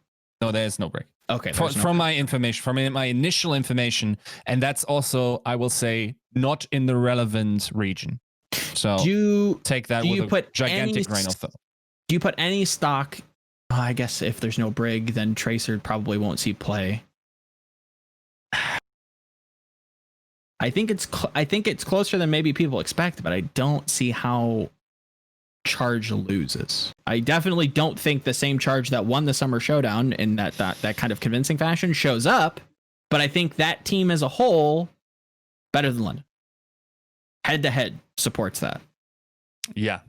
No, there is no Brig. Okay. From my information, from my initial information, and that's also, I will say, not in the relevant region. So take that with a gigantic grain of thought. Do you put any stock? I guess if there's no Brig, then Tracer probably won't see play. I think it's closer than maybe people expect, but I don't see how Charge loses. I definitely don't think the same Charge that won the Summer Showdown in that kind of convincing fashion shows up, but I think that team as a whole better than London. Head to head supports that. Yeah.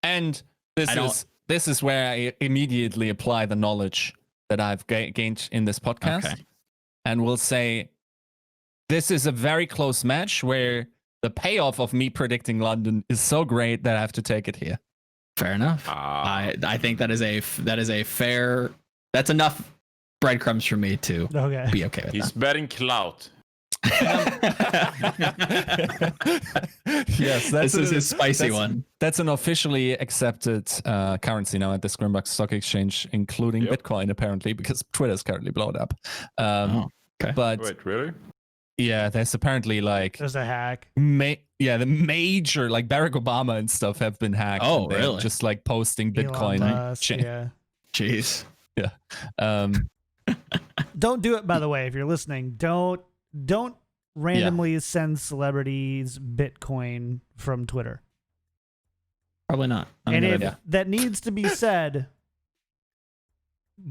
And this is where I immediately apply the knowledge that I've gained in this podcast, and will say this is a very close match where the payoff of me predicting London is so great that I have to take it here. Fair enough. I think that is a fair. That's enough breadcrumbs for me to be okay with. He's betting clout. Yes, this is his spicy one. That's an officially accepted currency now at the Scrimback Stock Exchange, including Bitcoin, apparently, because Twitter's currently blown up. But wait, really? Yeah, there's apparently there's a hack. The major Barack Obama and stuff have been hacked. Oh, really? Just posting Bitcoin. Yeah. Jeez. Yeah. Don't do it, by the way, if you're listening. Don't randomly send celebrities Bitcoin from Twitter. Probably not. And if that needs to be said,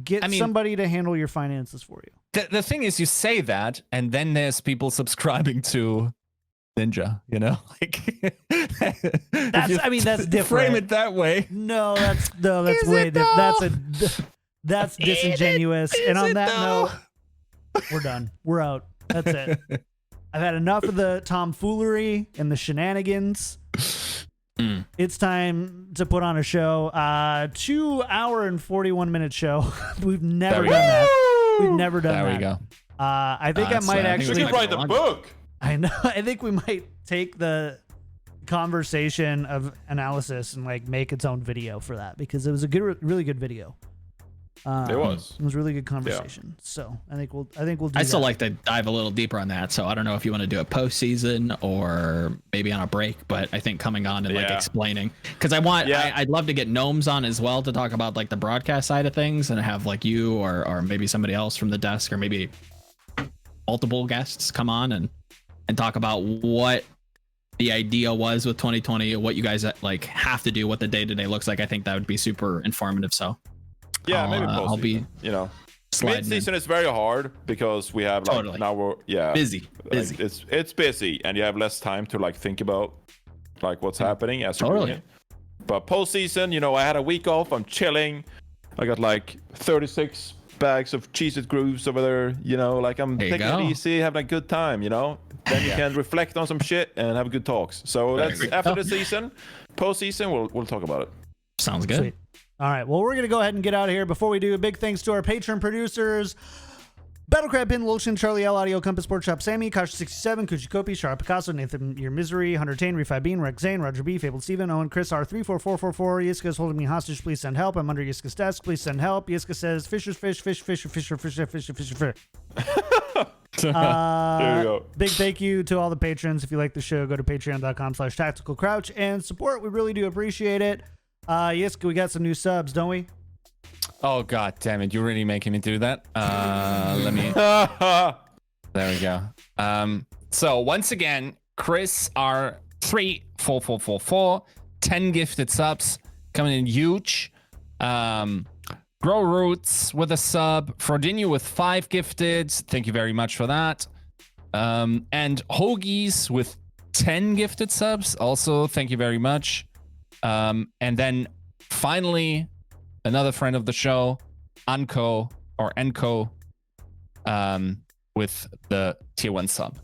get somebody to handle your finances for you. The thing is, you say that, and then there's people subscribing to Ninja, that's different. Frame it that way. No, that's way different. That's disingenuous. And on that note, we're done. We're out. That's it. I've had enough of the tomfoolery and the shenanigans. It's time to put on a show. 2 hour and 41-minute show. We've never done that. We've never done that. There we go. I think I might actually write the book. I know. I think we might take the conversation of analysis and like make its own video for that, because it was a good, really good video. It was a really good conversation. Yeah. So I think we'll do I still that. like to dive a little deeper on that. So I don't know if you want to do it postseason or maybe on a break, but I think coming on and like explaining, because I'd love to get Gnomes on as well to talk about like the broadcast side of things, and have like you or maybe somebody else from the desk, or maybe multiple guests come on and talk about what the idea was with 2020, what you guys like have to do, what the day-to-day looks like. I think that would be super informative. So yeah, maybe I'll be, mid-season is very hard because we have like now we're busy. Like, it's busy, and you have less time to like think about like what's happening as you're doing it. But postseason, I had a week off. I'm chilling. I got like 36 bags of Cheez-It grooves over there. Like I'm taking it easy, having a good time. Then you can reflect on some shit and have good talks. So that's after the season. Postseason, we'll talk about it. Sounds good. Sweet. All right. Well, we're going to go ahead and get out of here. Before we do, big thanks to our patron producers: Battlecrab, Pin, Lotion, Charlie L, Audio, Compass, Sport Shop, Sammy, Kasha67, Kuchikopi, Shara Picasso, Nathan, Your Misery, Hunter Tane, Refi Bean, Rex Zane, Roger B, Fabled Steven, Owen, Chris R34444, Yiska is holding me hostage. Please send help. I'm under Yiska's desk. Please send help. Yiska says, Fishers, fish, fish, fisher, fisher, fisher, fisher, fisher, fish. There you go. Big thank you to all the patrons. If you like the show, go to patreon.com/tacticalcrouch and support. We really do appreciate it. Yiska, we got some new subs, don't we? Oh god damn it, you're really making me do that. Let me there we go. So once again, Chris R34444, 10 gifted subs, coming in huge. Grow Roots with a sub, Frodinho with 5 gifted, thank you very much for that. And Hoagies with 10 gifted subs, also thank you very much. And then finally, another friend of the show, Enco, with the tier 1 sub.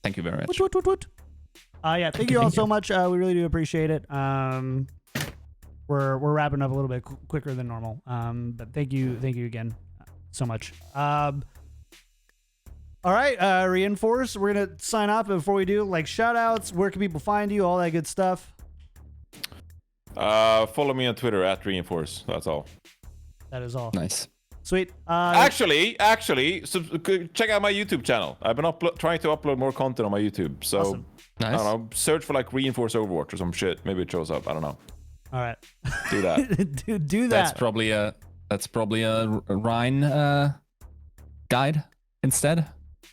Thank you very much. Yeah, thank you all so much. We really do appreciate it. We're wrapping up a little bit quicker than normal. But thank you again so much. All right, Reinforce, we're gonna sign off. Before we do, like, shout outs, where can people find you, all that good stuff? Follow me on Twitter @Reinforce. That's all. That is all. Nice. Sweet. Actually, check out my YouTube channel. I've been trying to upload more content on my YouTube. So awesome. Nice. I don't know. Search for like Reinforce Overwatch or some shit. Maybe it shows up. I don't know. All right. Do that. do that. That's probably a Rhine guide instead.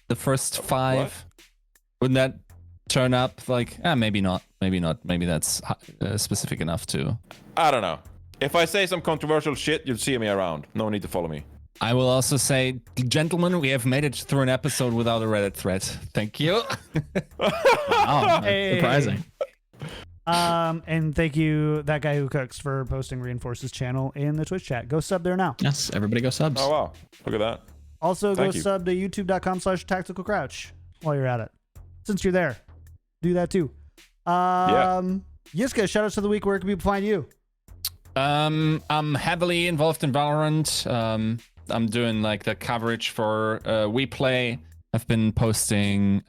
The first 5. What? Wouldn't that turn up like? Maybe not. Maybe that's specific enough to. I don't know. If I say some controversial shit, you'll see me around. No need to follow me. I will also say, gentlemen, we have made it through an episode without a Reddit thread. Thank you. Wow, Hey. surprising. And thank you, that guy who cooks, for posting Reinforce's channel in the Twitch chat. Go sub there now. Yes, everybody go subs. Oh wow, look at that. Also, Thank go you. sub to youtube.com/tacticalcrouch while you're at it. Since you're there, do that too. Yiska, shout outs to the week. Where can people find you? I'm heavily involved in Valorant. I'm doing like the coverage for We Play. I've been posting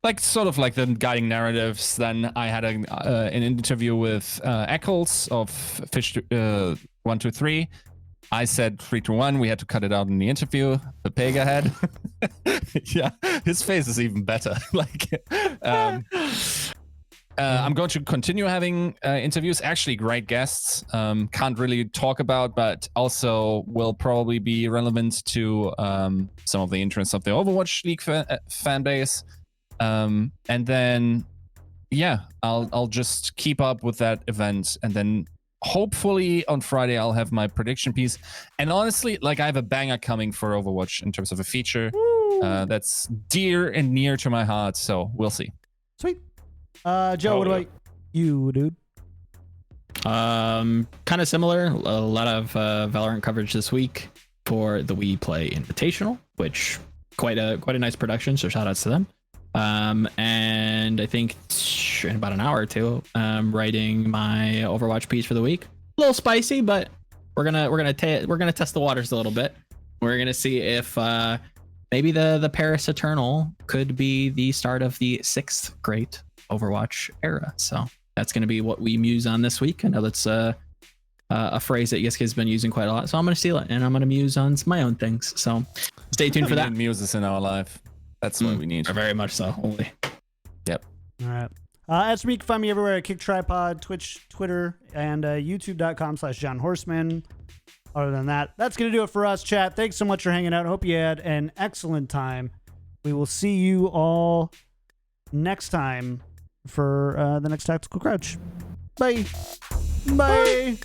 like sort of like the guiding narratives. Then I had an interview with Eccles of Fish 123. I said 3-1. We had to cut it out in the interview. The Pega head. Yeah, his face is even better. Like, I'm going to continue having interviews. Actually, great guests. Can't really talk about, but also will probably be relevant to some of the interests of the Overwatch League fan base. And then, yeah, I'll just keep up with that event, and then hopefully on Friday I'll have my prediction piece. And honestly, like, I have a banger coming for Overwatch in terms of a feature that's dear and near to my heart. So we'll see. Sweet. Joe, what about you, dude? Kind of similar. A lot of Valorant coverage this week for the We Play Invitational, which quite a nice production. So shout outs to them. And I think in about an hour or two, writing my Overwatch piece for the week. A little spicy, but we're gonna test the waters a little bit. We're gonna see if maybe the Paris Eternal could be the start of the 6th great Overwatch era. So that's gonna be what we muse on this week. I know that's a phrase that Yiska has been using quite a lot, so I'm gonna steal it and I'm gonna muse on my own things. So stay tuned for that. Muses in our life. That's what we need. Very much so. Only. Yep. All right. As for me, you can find me everywhere at KickedTripod, Twitch, Twitter, and youtube.com/JohnHorseman. Other than that, that's going to do it for us, chat. Thanks so much for hanging out. Hope you had an excellent time. We will see you all next time for the next Tactical Crouch. Bye. Bye.